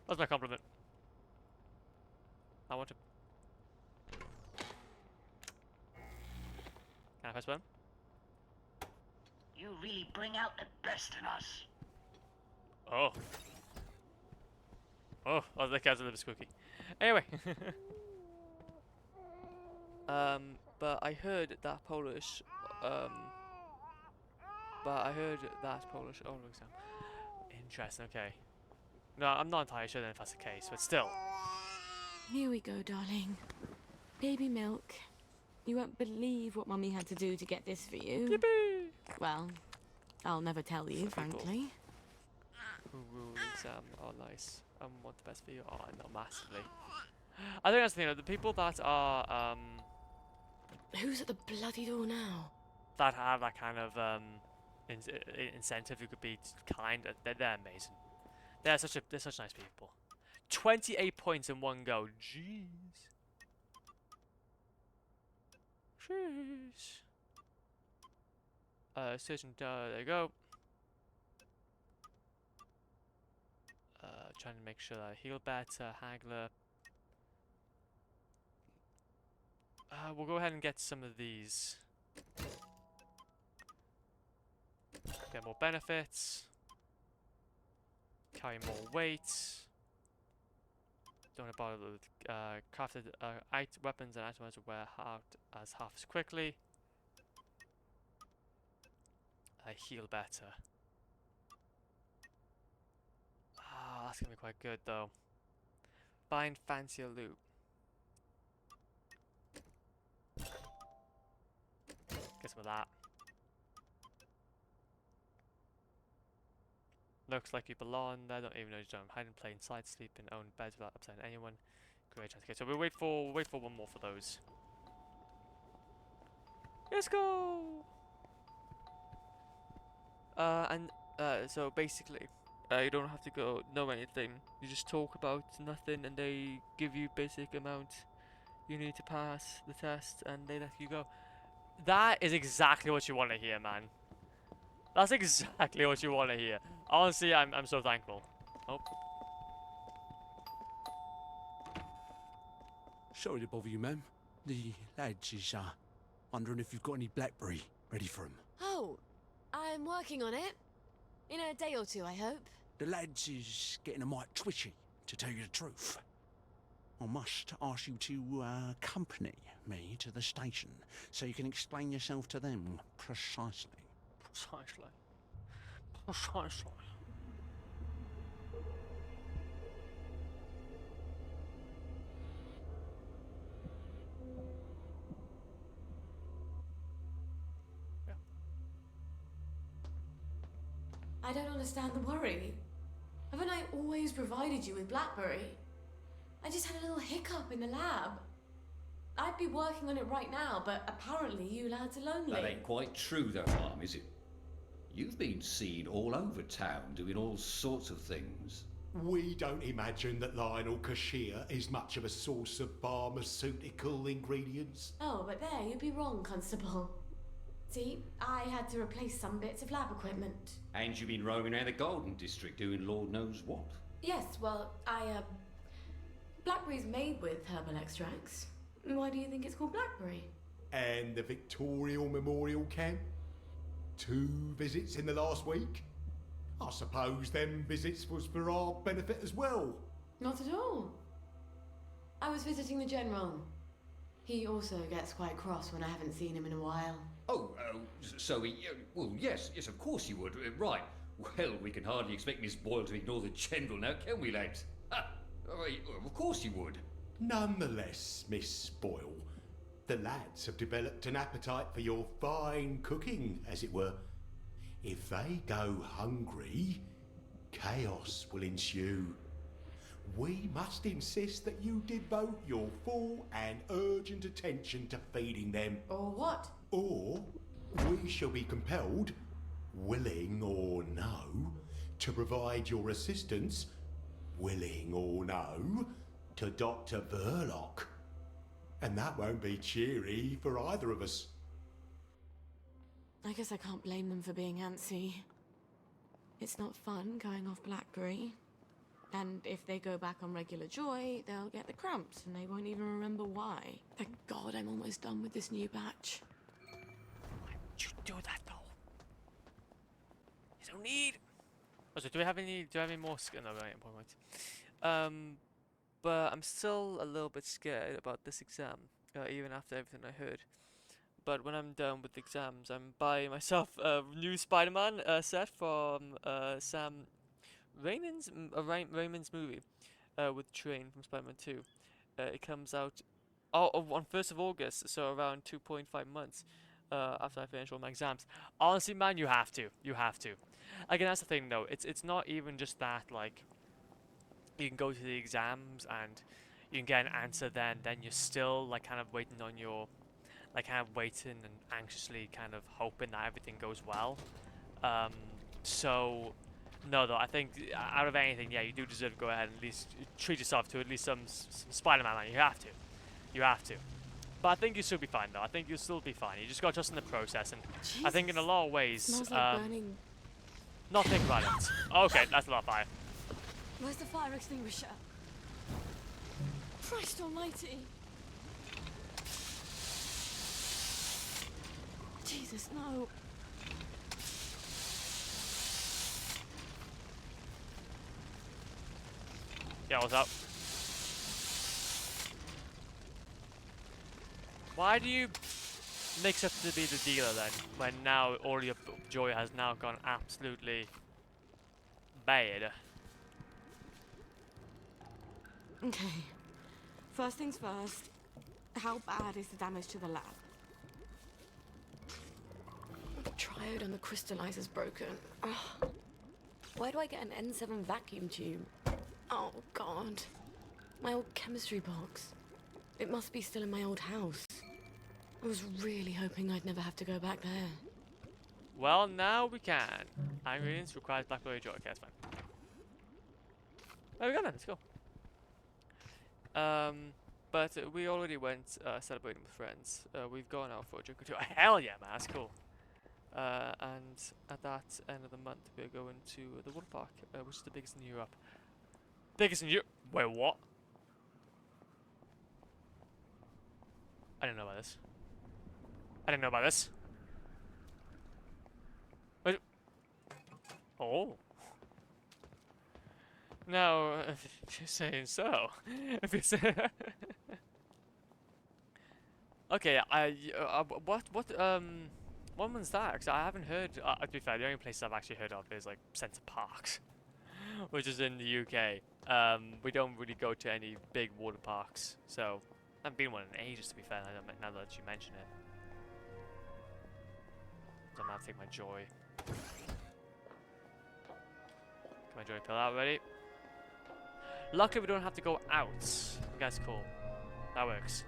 What's my compliment? I want to. Can I press one? You really bring out the best in us. Oh. Oh, the cat's a little bit squeaky. Anyway. But I heard that Polish, oral exam. Interesting, okay. No, I'm not entirely sure then if that's the case, but still. Here we go, darling. Baby milk. You won't believe what Mummy had to do to get this for you. Yippee! Well, I'll never tell you, frankly. Who will exam? Oh, nice. Want the best for you? Oh, not massively. I think that's the thing, the people that are, Who's at the bloody door now? that have that kind of, incentive who could be kind, they're amazing. They're such nice people. 28 points in one go. Jeez. Surgeon, there you go. Trying to make sure that I heal better. Haggler. We'll go ahead and get some of these. Get more benefits. Carry more weight. Don't want to bother with crafted weapons and items will wear out as half as quickly. Heal better. Ah, that's gonna be quite good though. Find fancier loot. Get some of that. Looks like you belong there. Don't even know you don't. Hide in plain sight. Sleep in own beds without upsetting anyone. Great chance. Okay, so we'll wait for one more for those. Let's go. So basically, you don't have to know anything. You just talk about nothing, and they give you basic amount you need to pass the test, and they let you go. That is exactly what you want to hear, man. That's exactly what you want to hear. Honestly, I'm so thankful. Oh. Sorry to bother you, ma'am. The lads is wondering if you've got any blackberry ready for 'em. Oh, I'm working on it. In a day or two, I hope. The lads is getting a mite twitchy, to tell you the truth. I must ask you to accompany me to the station so you can explain yourself to them precisely. Precisely. I don't understand the worry. Haven't I always provided you with blackberry? I just had a little hiccup in the lab. I'd be working on it right now, but apparently you lads are lonely. That ain't quite true though, Mum, is it? You've been seen all over town doing all sorts of things. We don't imagine that Lionel Cashier is much of a source of pharmaceutical ingredients. Oh, but there, you'd be wrong, Constable. See, I had to replace some bits of lab equipment. And you've been roaming around the Golden District doing Lord knows what. Yes, well, Blackberry's made with herbal extracts. Why do you think it's called Blackberry? And the Victoria Memorial Camp? 2 visits in the last week? I suppose them visits was for our benefit as well. Not at all. I was visiting the General. He also gets quite cross when I haven't seen him in a while. Oh, so well, yes, of course you would. Right. Well, we can hardly expect Miss Boyle to ignore the General now, can we, lads? Of course you would. Nonetheless, Miss Boyle, the lads have developed an appetite for your fine cooking, as it were. If they go hungry, chaos will ensue. We must insist that you devote your full and urgent attention to feeding them. Or what? Or we shall be compelled, willing or no, to provide your assistance, willing or no, to Dr. Verloc. And that won't be cheery for either of us. I guess I can't blame them for being antsy. It's not fun going off Blackberry. And if they go back on regular Joy, they'll get the cramps and they won't even remember why. Thank God I'm almost done with this new batch. Why would you do that though? You don't need. Oh, so do I have any more no, right, point. But I'm still a little bit scared about this exam, even after everything I heard. But when I'm done with the exams, I'm buying myself a new Spider-Man set from Sam Raimi's movie with Train from Spider-Man 2. It comes out on 1st of August, so around 2.5 months after I finish all my exams. Honestly, man, you have to. You have to. Again, that's the thing, though. It's not even just that, like, you can go to the exams and you can get an answer then you're still, like, kind of waiting on your... like, kind of waiting and anxiously kind of hoping that everything goes well. So... no, though, I think out of anything, yeah, you do deserve to go ahead and at least treat yourself to at least some Spider-Man, man. You have to. You have to. But I think you'll still be fine, though. I think you'll still be fine. You just got to trust in the process. And Jesus. I think in a lot of ways... smells like burning. Not think about it. Okay, that's a lot of fire. Where's the fire extinguisher? Christ almighty. Jesus, no. Yeah, what's up? Why do you mix up to be the dealer then, when now all your joy has now gone absolutely bad? Okay. First things first, how bad is the damage to the lab? The triode on the crystallizer's broken. Ugh. Why do I get an N7 vacuum tube? Oh, God. My old chemistry box. It must be still in my old house. I was really hoping I'd never have to go back there. Well, now we can. Ingredients requires Blackberry Joy. Okay, that's fine. There we go then, let's go. But we already went celebrating with friends. We've gone out for a drink or two. Hell yeah, man, that's cool. And at that end of the month, we're going to the water park, which is the biggest in Europe. Biggest in Europe? Wait, what? I didn't know about this. I didn't know about this. Wait. Oh. Now, if you're saying so. If you're saying... Okay, what one's that? Because I haven't heard, to be fair, the only places I've actually heard of is like Centre Parks, which is in the UK. We don't really go to any big water parks, so I haven't been one in ages, to be fair, now that you mention it. So I'm gonna have to take my joy. Get my joy pill out, ready? Luckily we don't have to go out. That's cool. That works.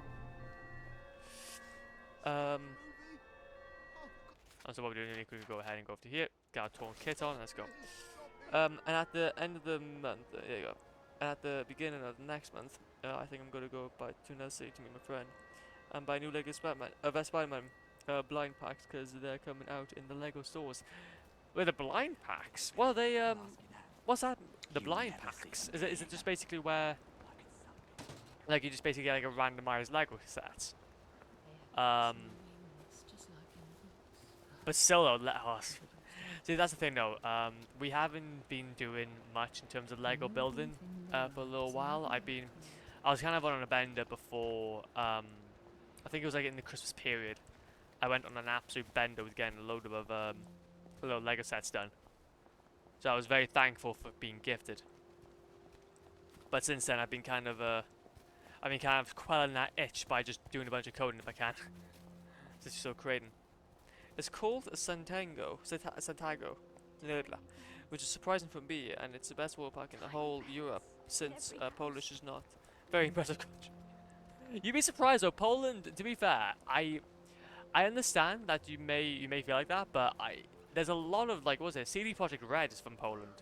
So what we're doing, we could go ahead and go up to here, get our torn kit on, let's go. And at the end of the month, there you go. And at the beginning of the next month, I think I'm gonna go to another city to meet my friend and buy new Lego Spider-Man blind packs because they're coming out in the Lego stores. Wait, the blind packs? What are they? What's that? The blind packs? Is it just basically where, like, you just basically get like a randomized Lego set? But still, though, see, that's the thing, though. We haven't been doing much in terms of Lego building for a little while. I was kind of on a bender before. I think it was like in the Christmas period. I went on an absolute bender with getting a load of little Lego sets done. So I was very thankful for being gifted. But since then, I've been kind of quelling that itch by just doing a bunch of coding if I can. Just still creating. It's called a Santago, which is surprising for me, and it's the best wall pack in the whole Europe, since Polish is not very impressive country. You'd be surprised though, Poland, to be fair, I understand that you may feel like that, but there's a lot of, like, what was it, CD Projekt Red is from Poland.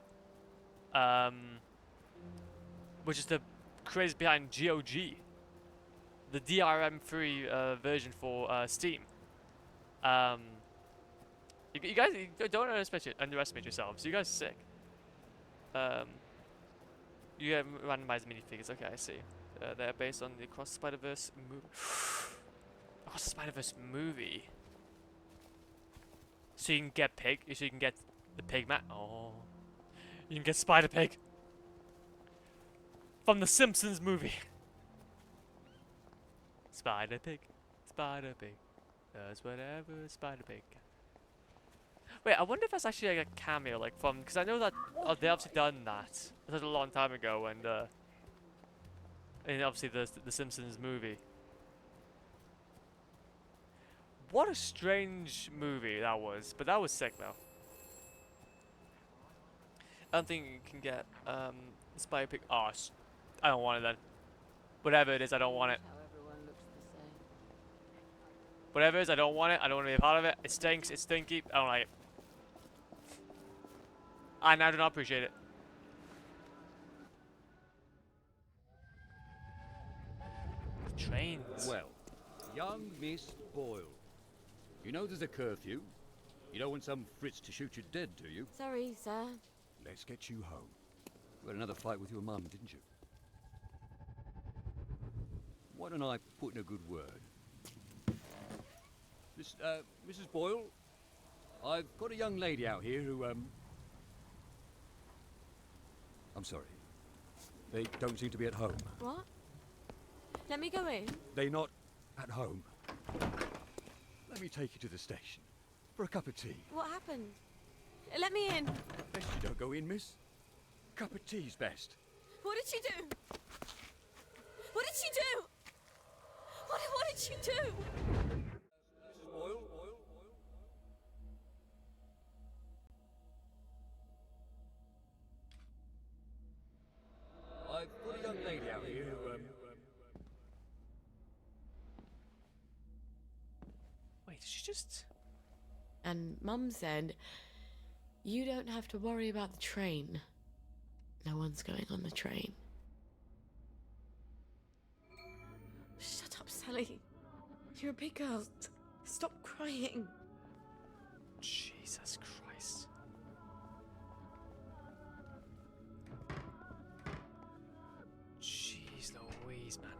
Which is the creators behind GOG, the DRM-free version for Steam. You guys don't underestimate yourselves. You guys are sick. You have randomized minifigures. Okay, I see. They're based on the Across the Spider-Verse movie. Across the Spider-Verse movie. So you can get Pig. So you can get the Pigman. Oh, you can get Spider-Pig from the Simpsons movie. Spider-Pig, Spider-Pig, does whatever Spider-Pig can. Wait, I wonder if that's actually like a cameo, like from, because I know that they obviously done that. It was a long time ago, and obviously the Simpsons movie. What a strange movie that was, but that was sick though. I don't think you can get Spider-Pig. Oh, I don't want it then. Whatever it is, I don't want it. Whatever it is, I don't want it. I don't want to be a part of it. It stinks. It's stinky. I don't like it. I now do not appreciate it. The trains. Well, young Miss Boyle. You know there's a curfew. You don't want some Fritz to shoot you dead, do you? Sorry, sir. Let's get you home. You had another fight with your mum, didn't you? Why don't I put in a good word? Mrs. Boyle, I've got a young lady out here who, I'm sorry. They don't seem to be at home. What? Let me go in. They're not at home. Let me take you to the station for a cup of tea. What happened? Let me in. Best you don't go in, miss. Cup of tea's best. What did she do? What did she do? What did she do? Boyle? I've got a young lady out here who, Wait, did she just... And Mum said, you don't have to worry about the train. No one's going on the train. Shut up, Sally. You're a big girl. Stop crying. Jesus Christ. Jeez Louise, man.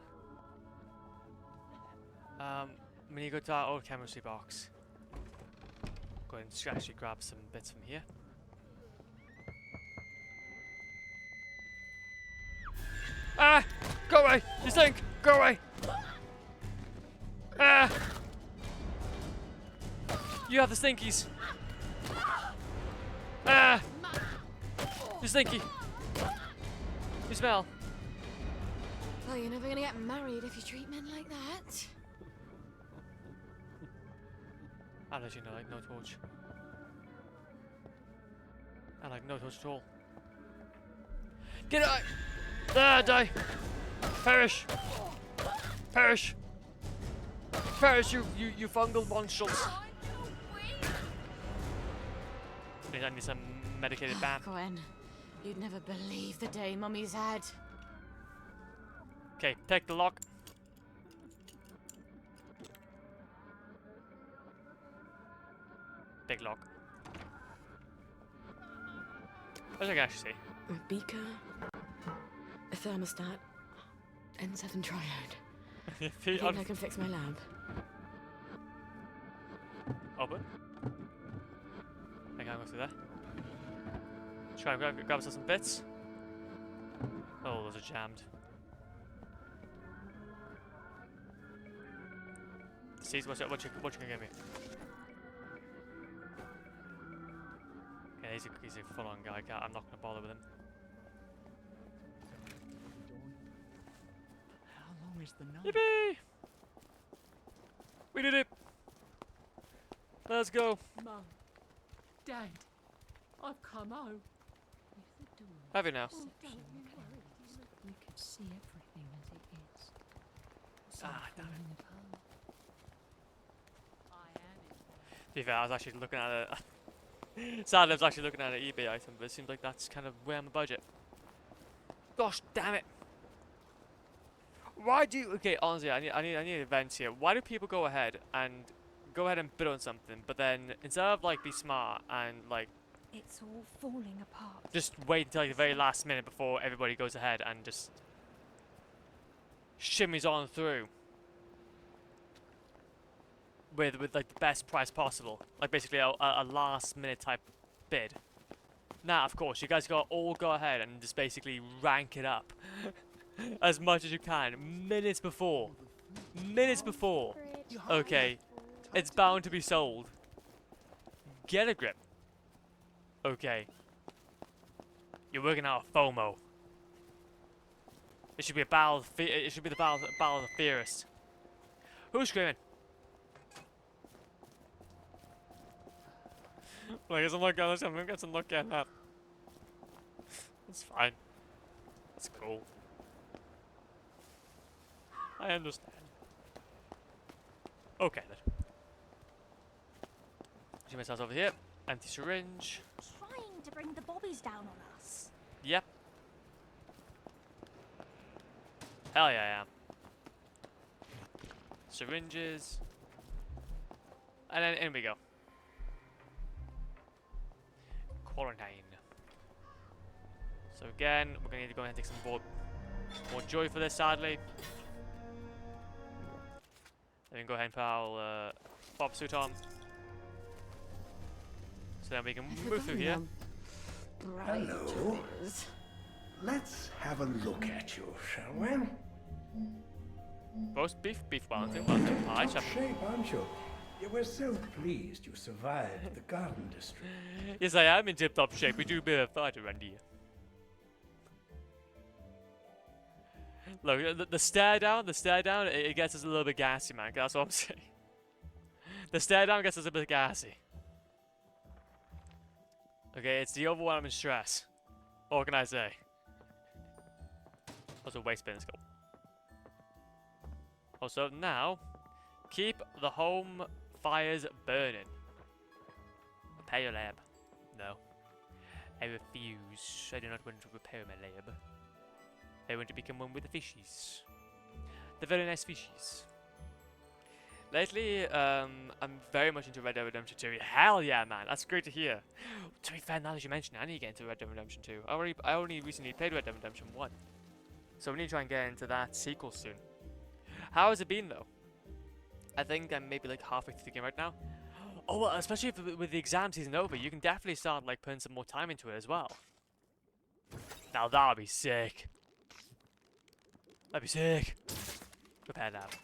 I'm gonna go to our old chemistry box. Go ahead and actually grab some bits from here. Ah! Go away! You stink! Go away! Ah! You have the stinkies! Ah! You stinky! You smell! Well, you're never gonna get married if you treat men like that. I'll let you know, like no torch. I like no torch at all. Get out! Ah, die! Perish! Perish! Perish, you fungal monstrous! I need some medicated bam. Gwen, You'd never believe the day Mummy's had. Okay, pick the lock. Big lock. What did I actually see? A beaker, a thermostat, N7 triode. I think I can fix my lamp. Open. I can't go through there. Try and grab us some bits. Oh, those are jammed. See, what you gonna give me? Yeah, he's a full-on guy. I'm not gonna bother with him. How long is the night? Yippee! We did it! Let's go. Mum, Dad, I've come home. Have you now? We could see everything as it is. Ah, damn it. To be fair, I was actually looking at it. Sadly, I was actually looking at an eBay item, but it seems like that's kind of way on the budget. Gosh, damn it! Why do you? Okay, honestly, I need events here. Why do people go ahead and bid on something, but then instead of like be smart and like It's all falling apart. just wait until like the very last minute before everybody goes ahead and just shimmies on through with like the best price possible, like basically a last minute type bid. Now, of course, you guys all go ahead and just basically rank it up as much as you can minutes before. Okay, it's bound to be sold. Get a grip. Okay. You're working out of FOMO. It should be a battle. It should be the battle of the fiercest. Who's screaming? Well, I guess I'm not getting that. It's fine. It's cool. I understand. Okay then. See myself over here. Empty syringe. Trying to bring the bobbies down on us. Yep. Hell yeah, I am. Syringes. And then in we go. Quarantine. So again, we're gonna need to go ahead and take some more joy for this, sadly. Then go ahead and put our Bob suit on. So then we can move through here. Hello. Let's have a look at you, shall we? Roast beef, beef Wellington, Wellington pie, Top shape, aren't you? You were so pleased you survived the garden district. Yes, I am in tip-top shape. We do a bit of fight around here. Look, the stare down, it gets us a little bit gassy, man. That's what I'm saying. The stare down gets us a bit gassy. Okay, it's the overwhelm and stress. What can I say? Also, waste bin scope. Also, now, keep the home fires burning. Repair your lab. No. I refuse. I do not want to repair my lab. I want to become one with the fishies. The very nice fishies. Lately, I'm very much into Red Dead Redemption 2. Hell yeah, man. That's great to hear. To be fair, now that you mention it, I need to get into Red Dead Redemption 2. I only recently played Red Dead Redemption 1. So we need to try and get into that sequel soon. How has it been, though? I think I'm maybe like halfway through the game right now. Oh, well, especially with the exam season over, you can definitely start like putting some more time into it as well. Now that'll be sick. That'd be sick. Repair that.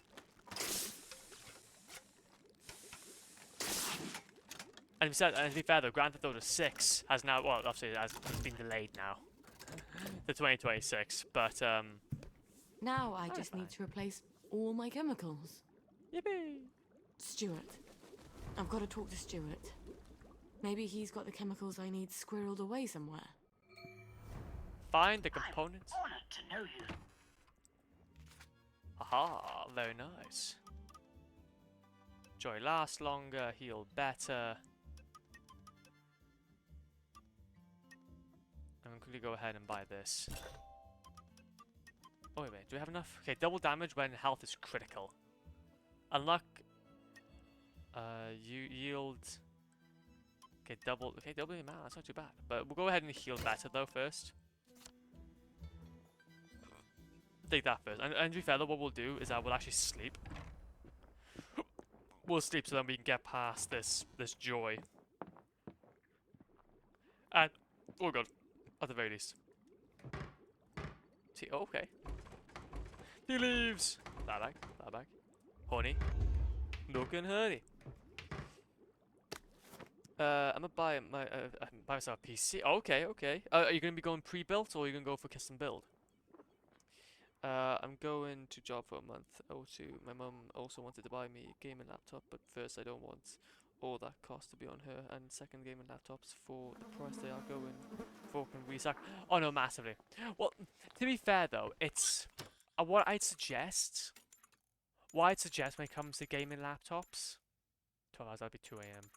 And to be fair though, Grand Theft Auto 6 has now, well, obviously it's been delayed now to 2026, but Now I just need to replace all my chemicals. Yippee! Stuart. I've got to talk to Stuart. Maybe he's got the chemicals I need squirreled away somewhere. Find the components. Honored to know you. Aha, very nice. Joy lasts longer, heal better. And quickly go ahead and buy this. Oh, wait, do we have enough? Okay, double damage when health is critical. Unlock. You yield. Okay, double the amount. That's not too bad. But we'll go ahead and heal better though first. Take that first. And to be fair, though, what we'll do is we'll actually sleep. We'll sleep so then we can get past this joy. And oh god, at the very least. See, okay. He leaves. That back. Honey. Milk and honey. I'm gonna buy myself a PC. Okay. Are you gonna be going pre-built or are you gonna go for custom build? I'm going to job for a month or two. My mum also wanted to buy me a gaming laptop, but first I don't want all that cost to be on her. And second, gaming laptops for the price they are going for can resuck. Oh no, massively. Well, to be fair though, it's what I'd suggest. What I'd suggest when it comes to gaming laptops. 12 hours. That'd be 2 a.m.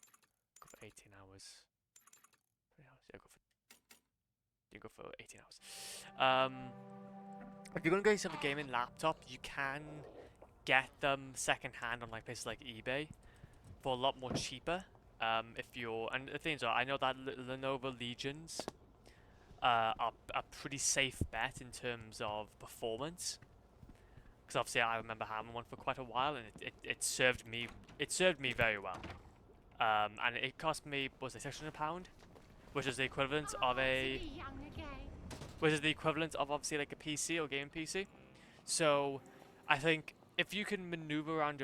Go for 18 hours. 3 hours. Yeah, you go for 18 hours. If you're gonna get yourself a gaming laptop, you can get them secondhand on like places like eBay for a lot more cheaper. If you're, and the things are, I know that Lenovo Legions are a pretty safe bet in terms of performance. Because obviously I remember having one for quite a while, and it served me very well. And it cost me, what was it, £600, which is the equivalent of a. Which is the equivalent of obviously like a PC or gaming PC. So I think if you can maneuver around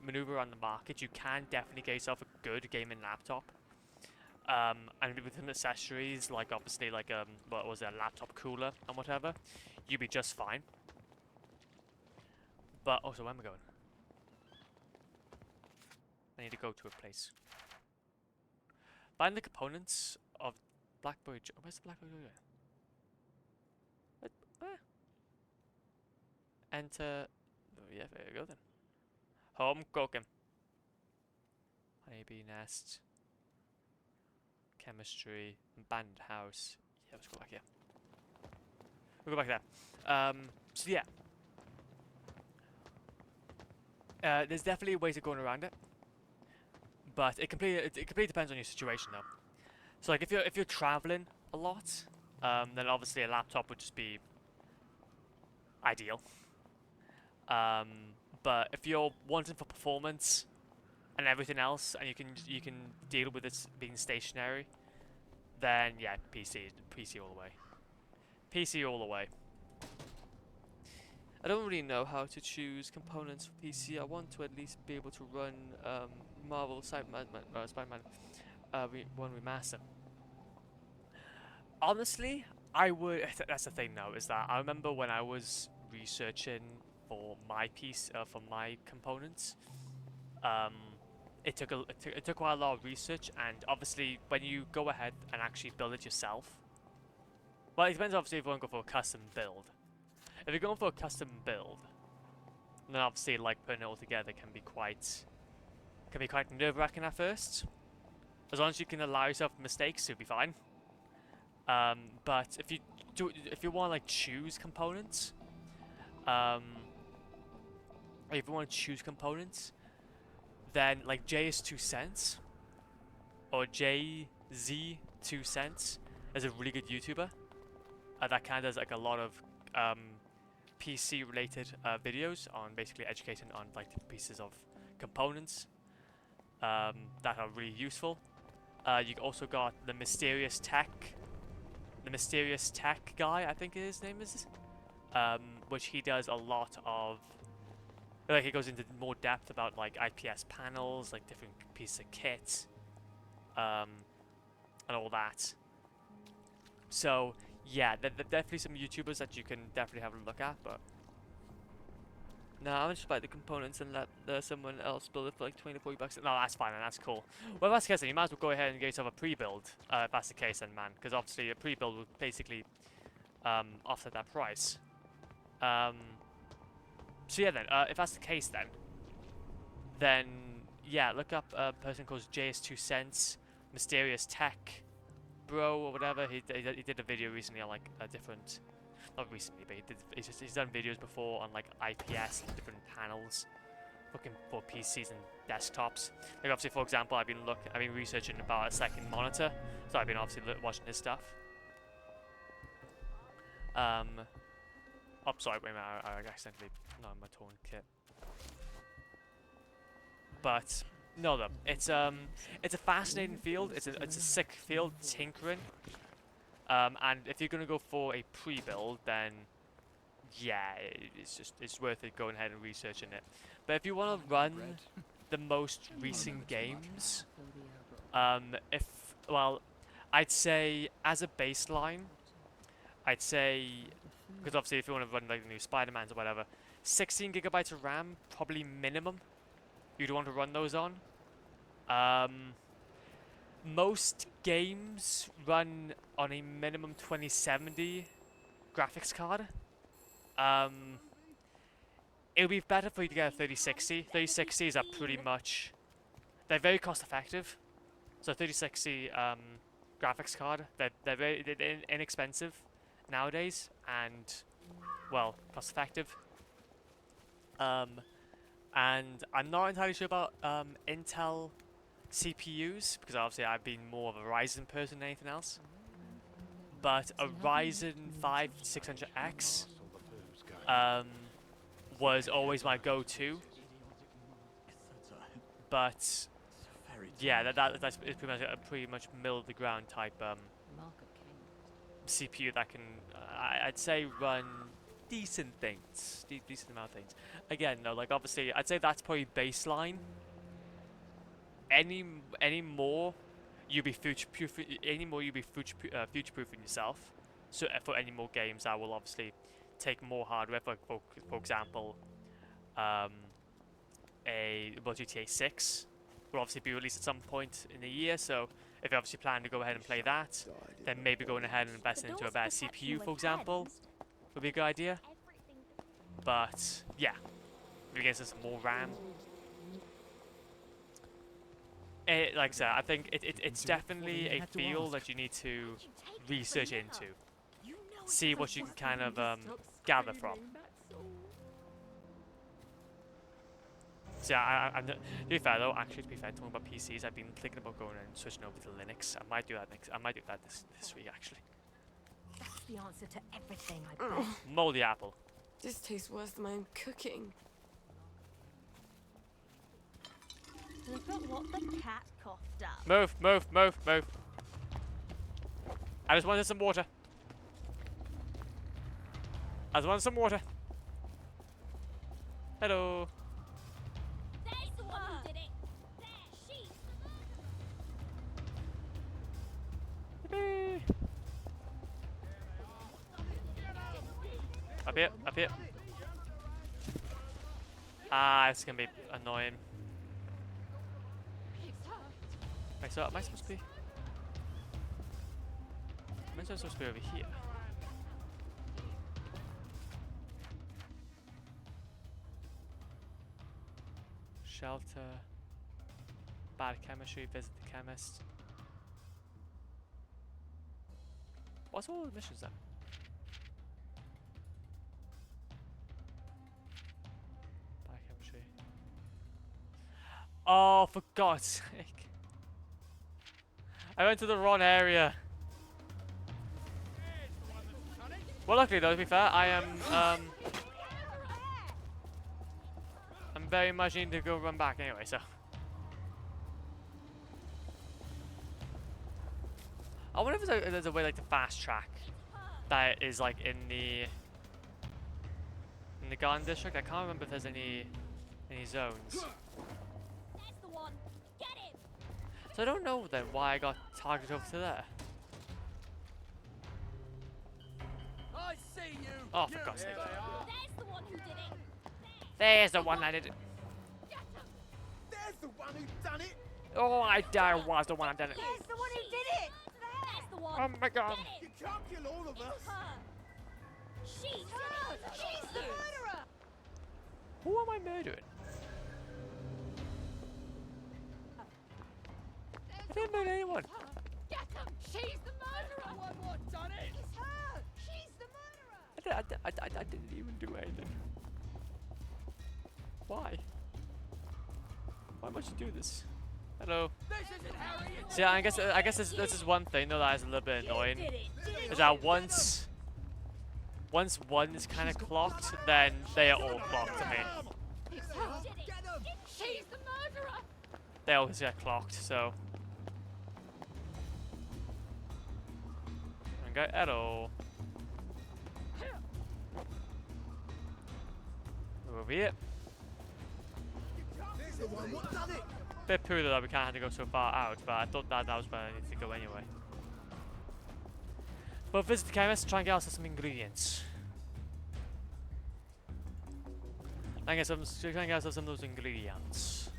maneuver around the market, you can definitely get yourself a good gaming laptop. And with accessories like obviously like what was it, a laptop cooler and whatever, you'd be just fine. But also, where am I going? I need to go to a place. Find the components of Blackberry. Where's the Blackberry going? Enter. Oh, yeah, there you go then. Home cooking. Honeybee nest. Chemistry. Abandoned house. Yeah, let's go back here. We'll go back there. So yeah. There's definitely ways of going around it. But it completely depends on your situation though. So like if you're traveling a lot, then obviously a laptop would just be ideal. But if you're wanting for performance and everything else, and you can deal with it being stationary, then yeah, PC all the way. PC all the way. I don't really know how to choose components for PC. I want to at least be able to run Marvel Spider-Man 1 Remaster. Honestly, I would. That's the thing now, is that I remember when I was researching for my piece, for my components, it took quite a lot of research, and obviously when you go ahead and actually build it yourself, well, it depends obviously if you want to go for a custom build. If you're going for a custom build, then obviously like putting it all together can be quite nerve-wracking at first. As long as you can allow yourself mistakes, you'll be fine. But if you want to like choose components, then like JS2Cents or JZ2Cents is a really good YouTuber that kind of does like a lot of PC related videos on basically educating on like different pieces of components that are really useful. You also got the Mysterious Tech guy, I think his name is, which he does a lot of, like he goes into more depth about like IPS panels, like different pieces of kit, and all that. So yeah, there are definitely some YouTubers that you can definitely have a look at, but no, I'm just buy the components and let someone else build it for like 20 to 40 bucks. No, that's fine, and that's cool. Well, if that's the case, then you might as well go ahead and get yourself a pre-build, if that's the case then, man. Because obviously a pre-build will basically offset that price. So yeah then, if that's the case then yeah, look up a person called JS2Cents, Mysterious Tech, Bro or whatever, he did a video recently on like a different, not recently, but he's done videos before on like IPS and different panels, looking for PCs and desktops. Like obviously, for example, I've been researching about a second monitor, so I've been obviously watching his stuff. Oh, sorry, wait a minute, I accidentally, no, my torn kit. But no, though, it's a fascinating field. It's a sick field, tinkering. And if you're gonna go for a pre-build, then yeah, it's worth it going ahead and researching it. But if you want to run the most recent games, I'd say as a baseline, I'd say, because obviously if you want to run like the new Spider-Mans or whatever, 16 gigabytes of RAM probably minimum you'd want to run those on. Most games run on a minimum 2070 graphics card. It would be better for you to get a 3060. 3060s are pretty much, they're very cost effective. So 3060 graphics card, they're very inexpensive nowadays and, well, cost effective. And I'm not entirely sure about Intel CPUs, because obviously I've been more of a Ryzen person than anything else. But a Ryzen 5 600X was always my go-to. But yeah, that's pretty much middle of the ground type CPU that can I'd say run decent things, decent amount of things. Again, no, like obviously I'd say that's probably baseline. Any more you'll be future-proofing yourself. So for any more games that will obviously take more hardware, for example, a GTA 6 will obviously be released at some point in the year. So if you obviously plan to go ahead and play that, then maybe going ahead and investing into a better CPU, for example, would be a good idea. But yeah, if you get some more RAM. Like I said, I think it's definitely a field that you need to research into. See what you can kind of gather from. So yeah, to be fair though, actually to be fair, talking about PCs, I've been thinking about going and switching over to Linux. I might do that this week actually. That's the answer to everything, I bet. Moldy apple. This tastes worse than my own cooking. Look at what the cat coughed up. Move. I just wanted some water. Hello. There's the one who did it. There, she's the murderer. Up here. Ah, it's gonna be annoying. Wait, so am I supposed to be? Am I supposed to be over here? Shelter. Bad chemistry, visit the chemist. What's all the missions then? Bad chemistry. Oh, for God's sake. I went to the wrong area. Well, luckily though, to be fair, I am I'm very much need to go run back anyway, so. I wonder if there's a way like to fast track that is like in the Garden District. I can't remember if there's any zones. There's the one. Get him. So I don't know then why I got targeted over to there. I see you. Oh, for God's sake. There's the one who did it. There's the one that did it. There's the one who done it. Oh, I was the one that did it. There's the one who did it. There's the one. Oh my God. You can't kill all of us. She's the murderer. Who am I murdering? I didn't murder anyone. Get him. She's the murderer. I didn't even do anything. Why? Why must you do this? Hello. So yeah, I guess this is one thing though that is a little bit annoying. Is that once one is kind of clocked, then they are all clocked to me. She's the murderer. They always get clocked, so. Okay, hello. Over here. Bit poo that we can't have to go so far out, but I thought that was where I need to go anyway. But visit the chemist, try and get us some ingredients. Try and get us some of those ingredients.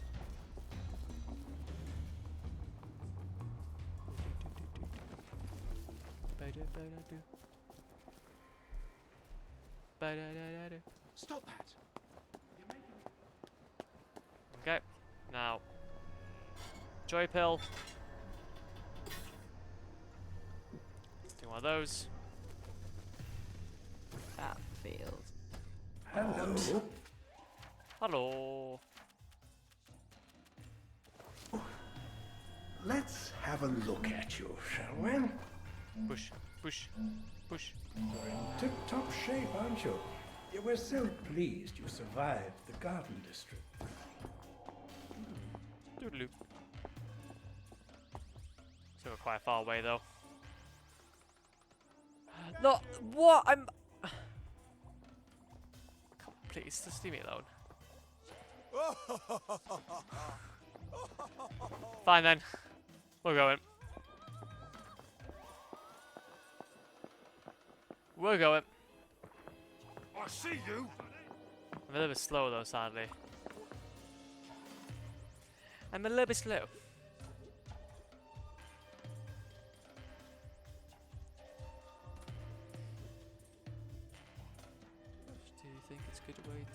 Stop that! Okay, now joy pill. Do one of those. That feels. Hello. Hello. Let's have a look at you, shall we? Push, push, push. You're in tip-top shape, aren't you? You were so pleased you survived the Garden District. Doodaloo. Still quite far away though. No, what? I'm. Come on, please, just leave me alone. Fine then. We're going. We're going. I see you. I'm a little bit slow though, sadly. I'm a little bit slow. Do you think it's a good way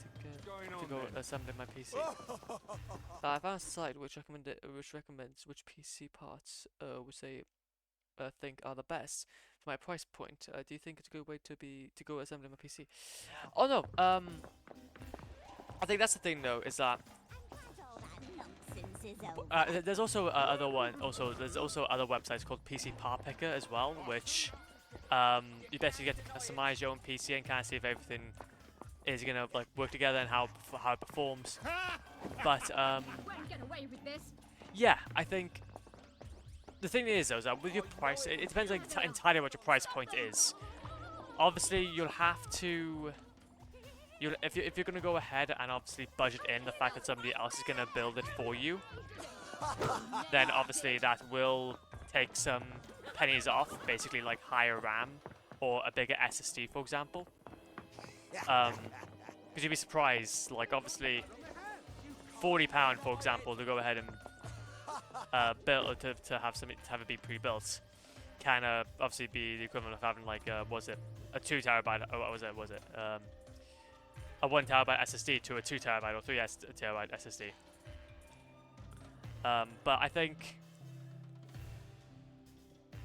to go assembling my PC? I found a site which recommends which PC parts which they think are the best for my price point. Do you think it's a good way to go assembling my PC? Oh no. I think that's the thing though, is that there's also other one. There's also other websites called PC Part Picker as well, which you basically get to customize your own PC and kind of see if everything is gonna like work together and how it performs. But yeah, I think the thing is though, is that with your price, it depends like entirely what your price point is. Obviously, you'll have to. If you're gonna go ahead and obviously budget in the fact that somebody else is gonna build it for you, then obviously that will take some pennies off, basically like higher RAM or a bigger SSD, for example. Because you'd be surprised, like obviously £40, for example, to go ahead and build to have it be pre-built, can obviously be the equivalent of having like was it a 2 terabyte? Oh, what was it? A 1 terabyte SSD to a 2 terabyte or 3 terabyte SSD. But I think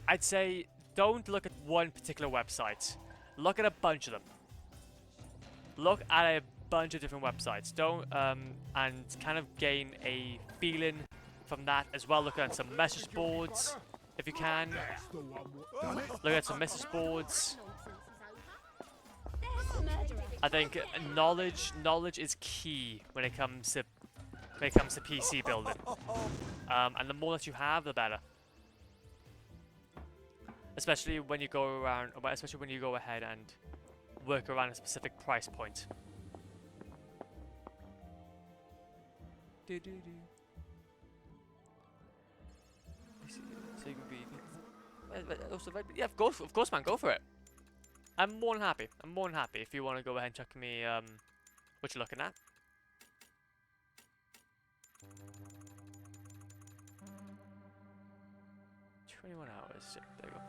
I'd say don't look at one particular website. Look at a bunch of them. Look at a bunch of different websites. Don't and kind of gain a feeling from that as well. Look at some message boards if you can. Look at some message boards. I think knowledge is key when it comes to PC building, and the more that you have, the better. Especially when you go ahead and work around a specific price point. So you can be. Also, yeah, of course, man, go for it. I'm more than happy. I'm more than happy if you want to go ahead and chuck me what you're looking at. $21 hours. Yeah, there you go.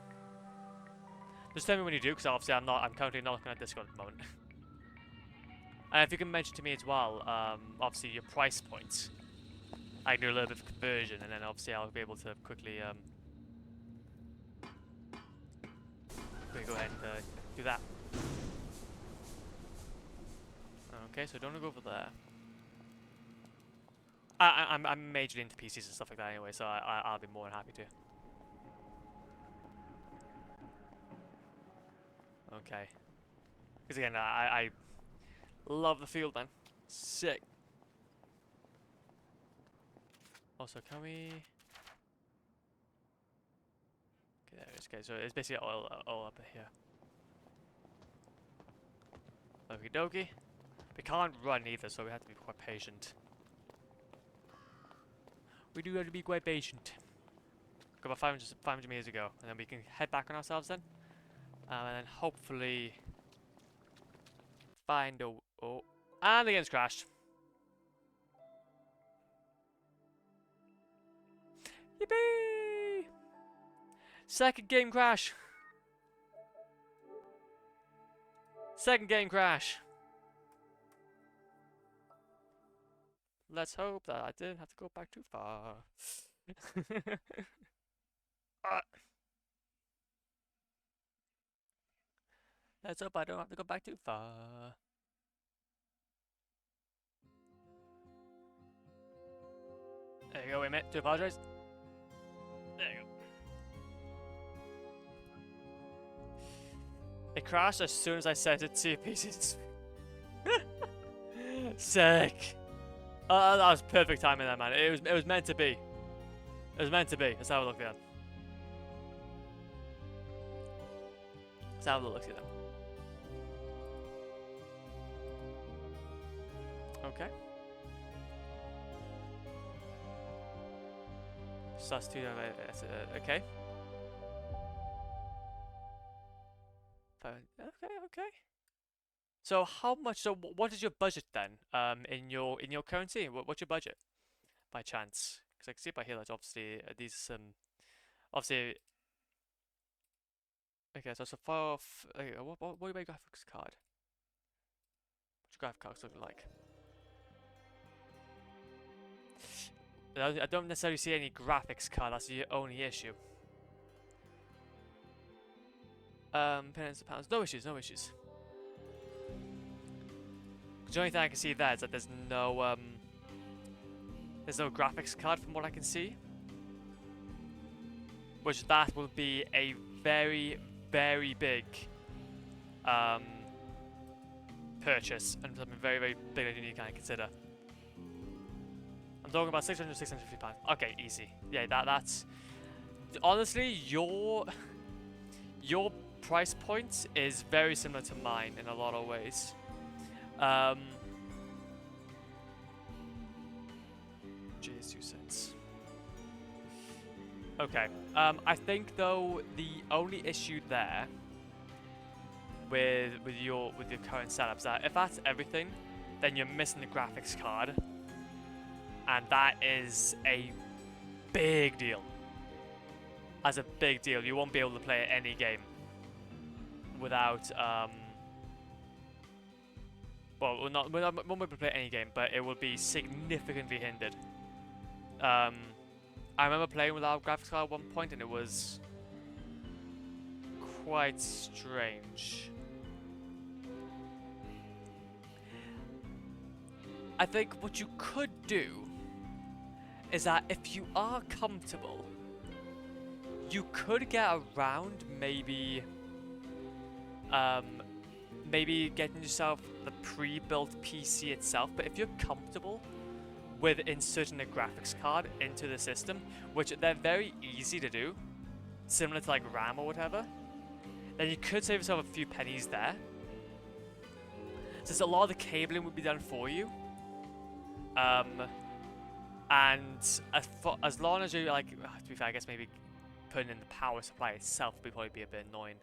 Just tell me when you do, because obviously I'm currently not looking at Discord at the moment. And if you can mention to me as well, obviously your price points. I can do a little bit of conversion, and then obviously I'll be able to quickly go ahead and do that. Okay, so don't go over there. I'm majorly into PCs and stuff like that anyway, so I'll be more than happy to. Okay. Because again, I love the field, man. Sick. Also, can we? Okay, there it is. Okay, so it's basically all up here. Okie dokie. We can't run either, so we have to be quite patient. We do have to be quite patient. Got about 500 meters to go, and then we can head back on ourselves then. And then hopefully find a... Oh, and the game's crashed. Yippee! Second game crash. Second game crash. Let's hope that I didn't have to go back too far. Let's hope I don't have to go back too far. There you go, wait a minute, do apologize. There you go. It crashed as soon as I set it to pieces. Sick. That was perfect timing there, man. It was meant to be. It was meant to be. Let's have a look at that. Let's have a look at that. Okay. So that's two. Okay. Okay. So how much? So what is your budget then? In your currency, what's your budget, by chance? Because I can see by here that obviously these are some, obviously. Okay, so far off. Okay, what do you graphics card? What's your graphics card look like? I don't necessarily see any graphics card. That's the only issue. Penance and pounds. No issues. The only thing I can see there is that there's no graphics card from what I can see, which that will be a very, very big purchase and something very, very big that you need to kind of consider. I'm talking about 600, 650 pounds. Okay, easy. Yeah, that's honestly your price point is very similar to mine in a lot of ways. Jeez, 2 cents. Okay. I think though the only issue there with your current setup is that if that's everything, then you're missing the graphics card, and that is a big deal. As a big deal, you won't be able to play any game without well, we won't be able to play any game, but it will be significantly hindered. I remember playing without graphics card at one point, and it was quite strange. I think what you could do is that if you are comfortable, you could get around maybe getting yourself the pre-built PC itself. But if you're comfortable with inserting a graphics card into the system, which they're very easy to do, similar to like RAM or whatever, then you could save yourself a few pennies there, since a lot of the cabling would be done for you. And as long as you like, to be fair, I guess maybe putting in the power supply itself would probably be a bit annoying.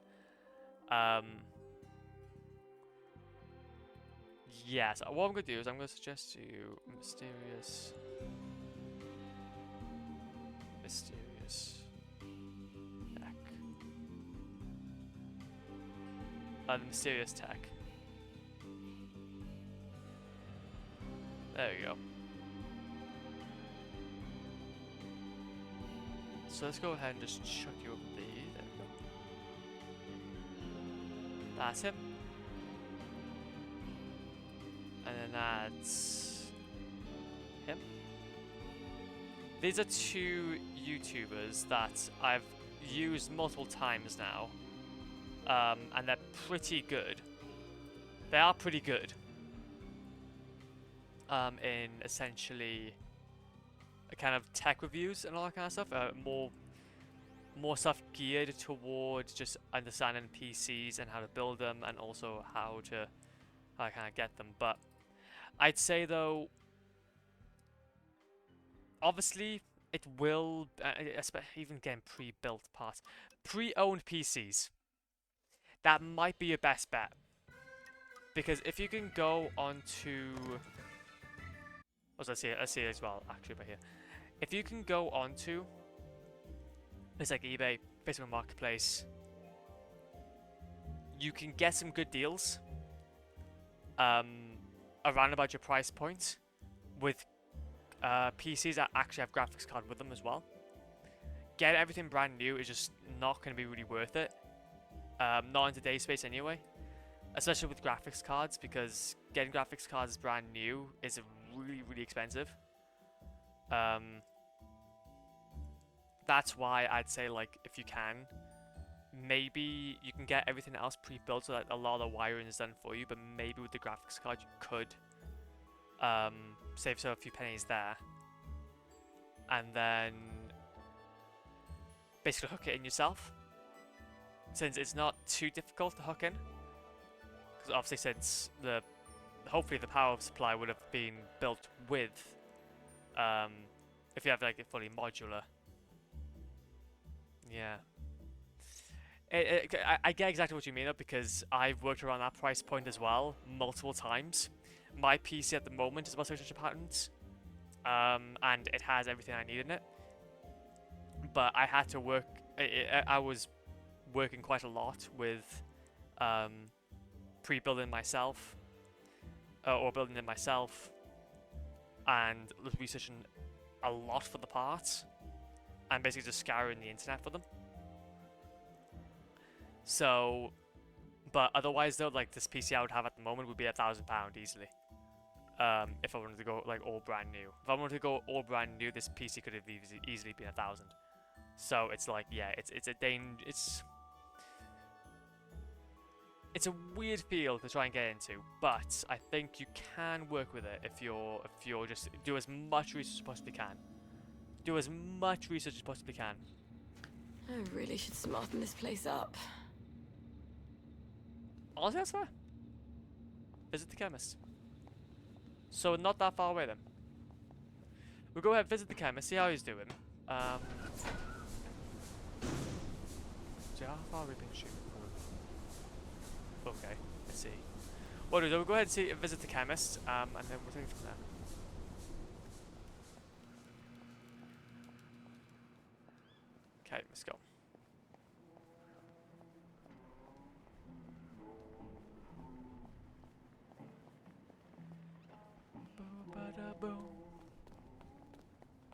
Yeah, so what I'm going to do is I'm going to suggest to you Mysterious Tech. The Mysterious Tech. There we go. So let's go ahead and just chuck you over there we go. That's him. And then and that's him. These are two YouTubers that I've used multiple times now, and they're pretty good. They are pretty good in essentially a kind of tech reviews and all that kind of stuff. More stuff geared towards just understanding PCs and how to build them, and also how to kind of get them. But I'd say though, obviously it will, even getting pre-built parts, pre-owned PCs, that might be your best bet. Because if you can go onto, let's see it as well, actually, right here. If you can go onto, it's like eBay, Facebook Marketplace, you can get some good deals around about your price point with PCs that actually have graphics card with them as well. Get everything brand new is just not going to be really worth it. Not in today's space anyway. Especially with graphics cards, because getting graphics cards brand new is really, really expensive. That's why I'd say, like, if you can, maybe you can get everything else pre-built so that a lot of the wiring is done for you, but maybe with the graphics card you could save a few pennies there, and then basically hook it in yourself, since it's not too difficult to hook in. Because obviously, since hopefully the power supply would have been built with, if you have like a fully modular. Yeah. I get exactly what you mean though, because I've worked around that price point as well multiple times. My PC at the moment is about £600, and it has everything I need in it. But I had to work. I was working quite a lot with pre-building myself, or building it myself, and researching a lot for the parts, and basically just scouring the internet for them. So, but otherwise though, like this PC I would have at the moment would be £1,000 easily. If I wanted to go like all brand new. If I wanted to go all brand new, this PC could have easily been 1,000. So it's like, yeah, it's a weird field to try and get into, but I think you can work with it if you're just do as much research as you possibly can. Do as much research as you possibly can. I really should smarten this place up. Honestly, that's fair. Visit the chemist. So not that far away then. We'll go ahead, visit the chemist, see how he's doing. See how far we've been shooting for. Okay, let's see. What we'll go ahead and visit the chemist, and then we'll take it from there. Okay, let's go.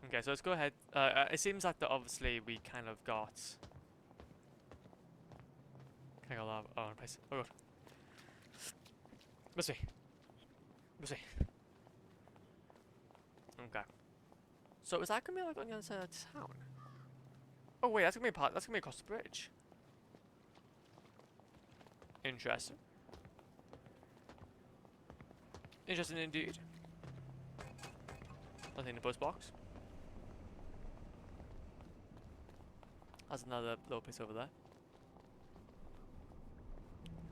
Okay, so let's go ahead. It seems like that obviously we kind of got. Can I go lava? Oh, place. Oh god. Must be. Okay. So is that gonna be like on the other side of town? Oh wait, that's gonna be that's gonna be across the bridge. Interesting. Interesting indeed. Nothing in the post box. That's another little place over there.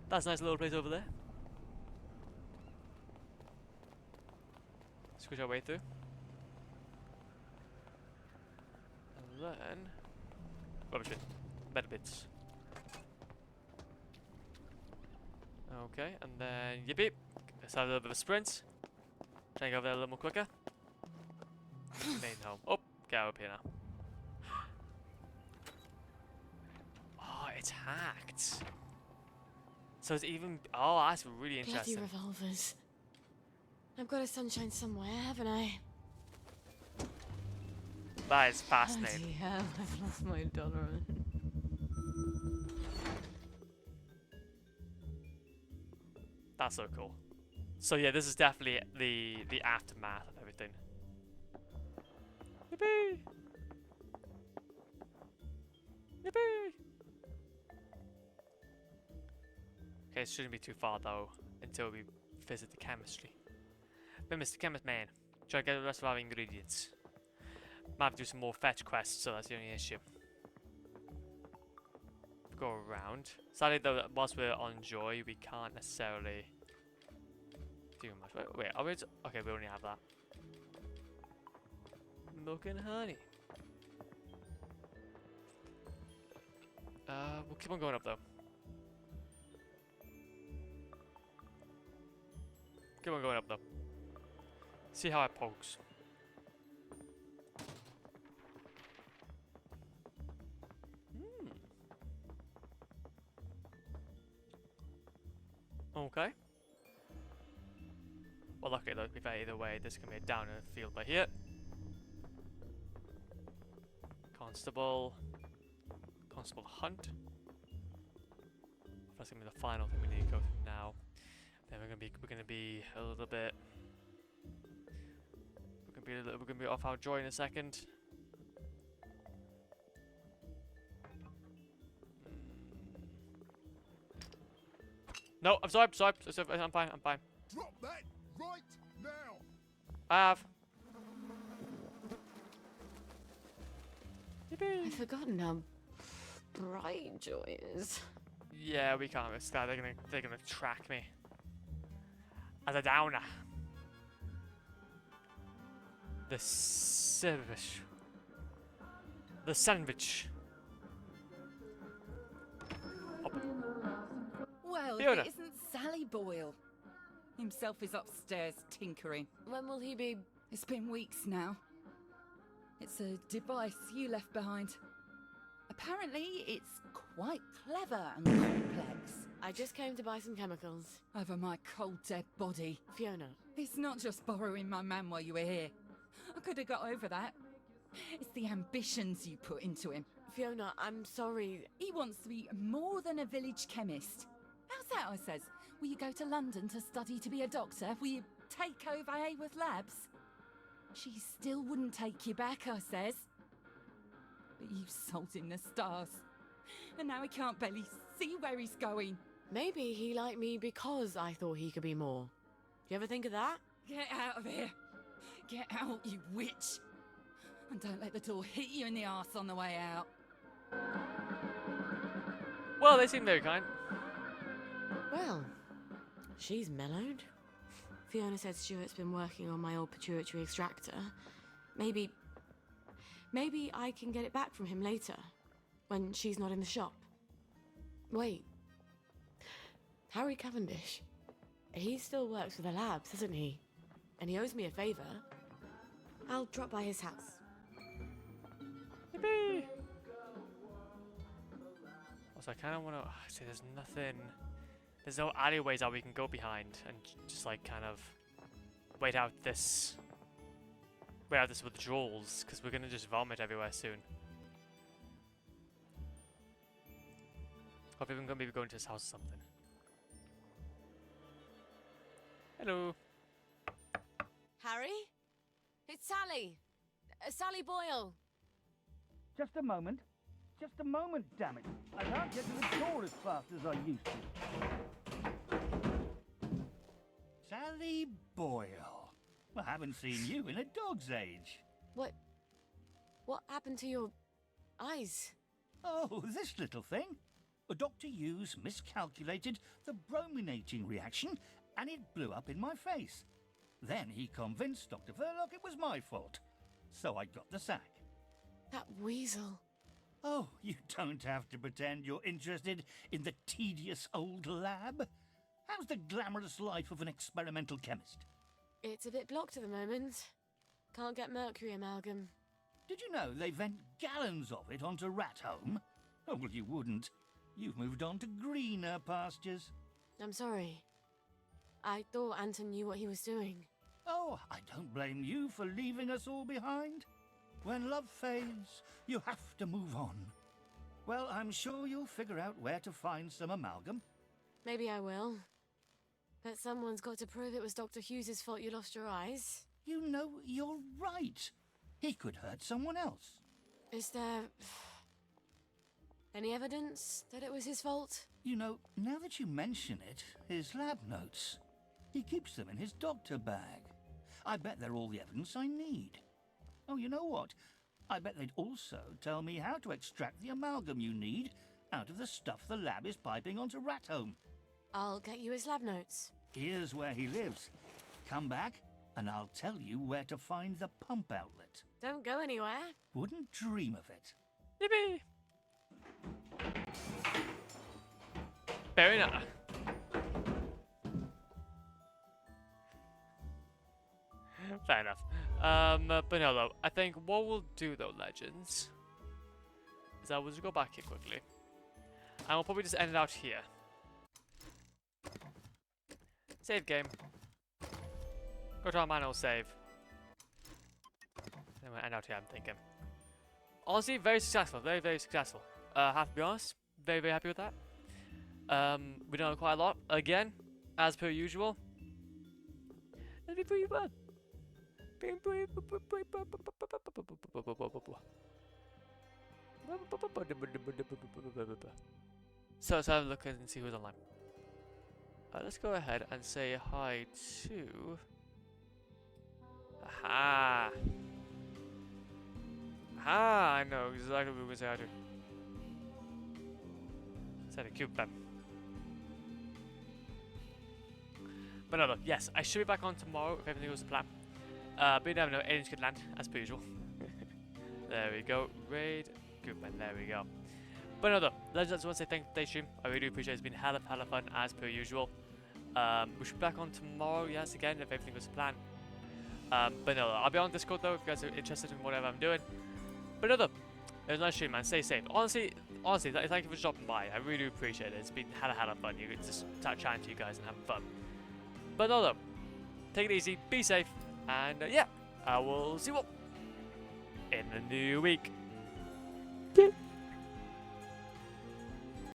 That's a nice little place over there. Squish our way through. And then rubbish bin. Better bits. Okay, and then yippee. Let's have a little bit of a sprint. Try and go over there a little more quicker. Main home. Oh, get up here now. Oh, it's hacked. So it's even. Oh, that's really interesting. Bloody revolvers. I've got a sunshine somewhere, haven't I? That is fascinating. Bloody hell, I've lost my dollar. That's so cool. So yeah, this is definitely the aftermath of everything. Yippee! Yippee! Okay, it shouldn't be too far though until we visit the chemistry. But Mr. Chemist Man, try to get the rest of our ingredients. Might have to do some more fetch quests, so that's the only issue. Go around. Sadly though, whilst we're on Joy, we can't necessarily do much. Wait, are we? Okay, we only have that. Milk and honey. We'll keep on going up though. Keep on going up though. See how it pokes. Okay. Well, luckily though, to be fair, either way, this can be a down in the field by here. Constable Hunt. That's gonna be the final thing we need to go through now. Then we're gonna be a little bit. We're gonna be off our Joy in a second. No, I'm sorry. I'm fine. Drop that right now. I have. I've forgotten how bright Joy is. Yeah, we can't risk that. They're gonna track me as a downer. The sandwich. Well, Fiona. if it isn't Sally Boyle. Himself is upstairs tinkering. When will he be? It's been weeks now. It's a device you left behind. Apparently, it's quite clever and complex. I just came to buy some chemicals. Over my cold, dead body. Fiona. It's not just borrowing my man while you were here. I could have got over that. It's the ambitions you put into him. Fiona, I'm sorry. He wants to be more than a village chemist. How's that, I says? Will you go to London to study to be a doctor? Will you take over Hayworth Labs? She still wouldn't take you back, I says. But you sold him the stars. And now he can't barely see where he's going. Maybe he liked me because I thought he could be more. Do you ever think of that? Get out of here. Get out, you witch. And don't let the door hit you in the arse on the way out. Well, they seem very kind. Well, she's mellowed. Fiona said Stuart's been working on my old pituitary extractor. Maybe I can get it back from him later, when she's not in the shop. Wait. Harry Cavendish. He still works for the labs, doesn't he? And he owes me a favour. I'll drop by his house. Yippee! Also, I kind of want to say there's nothing. There's no alleyways that we can go behind and just like kind of wait out this withdrawals, because we're gonna just vomit everywhere soon. Hope we're gonna be going to his house or something. Hello. Harry? It's Sally. Sally Boyle. Just a moment, damn it. I can't get to the door as fast as I used to. Sally Boyle. Well, I haven't seen you in a dog's age. What happened to your eyes? Oh, this little thing. Dr. Hughes miscalculated the brominating reaction, and it blew up in my face. Then he convinced Dr. Verloc it was my fault. So I got the sack. That weasel. Oh, you don't have to pretend you're interested in the tedious old lab. How's the glamorous life of an experimental chemist? It's a bit blocked at the moment. Can't get mercury amalgam. Did you know they vent gallons of it onto Rat Home? Oh, well, you wouldn't. You've moved on to greener pastures. I'm sorry. I thought Anton knew what he was doing. Oh, I don't blame you for leaving us all behind. When love fades, you have to move on. Well, I'm sure you'll figure out where to find some amalgam. Maybe I will. But someone's got to prove it was Dr. Hughes's fault you lost your eyes. You know, you're right. He could hurt someone else. Is there any evidence that it was his fault? You know, now that you mention it, his lab notes. He keeps them in his doctor bag. I bet they're all the evidence I need. Oh, you know what? I bet they'd also tell me how to extract the amalgam you need out of the stuff the lab is piping onto Rathome. I'll get you his lab notes. Here's where he lives. Come back, and I'll tell you where to find the pump outlet. Don't go anywhere. Wouldn't dream of it. Yippee! Fair enough. Fair enough. But no, though, I think what we'll do, though, Legends, is I will just go back here quickly. And we'll probably just end it out here. Save game. Go to our manual save. Then we'll end out here, I'm thinking. Honestly, very successful. Very, very successful. Have to be honest. Very, very happy with that. We've done quite a lot. Again, as per usual. It'll be pretty fun. So let's have a look and see who's online. Let's go ahead and say hi to... Aha! Aha! I know exactly what we're going to say hi to. Say the cube bam. But no, look, yes, I should be back on tomorrow if everything goes to plan. But you never know, aliens could land, as per usual. There we go. Raid. Good man, there we go. But no, though, Legends, I just want to say thank you for today's stream. I really do appreciate it. It's been hella fun, as per usual. We should be back on tomorrow, yes, again, if everything goes to plan. But no, I'll be on Discord, though, if you guys are interested in whatever I'm doing. But no, though, it was a nice stream, man. Stay safe. Honestly, thank you for stopping by. I really do appreciate it. It's been hella fun. You could just start chatting to you guys and having fun. But no, though, take it easy, be safe. And yeah, I will see you all in the new week.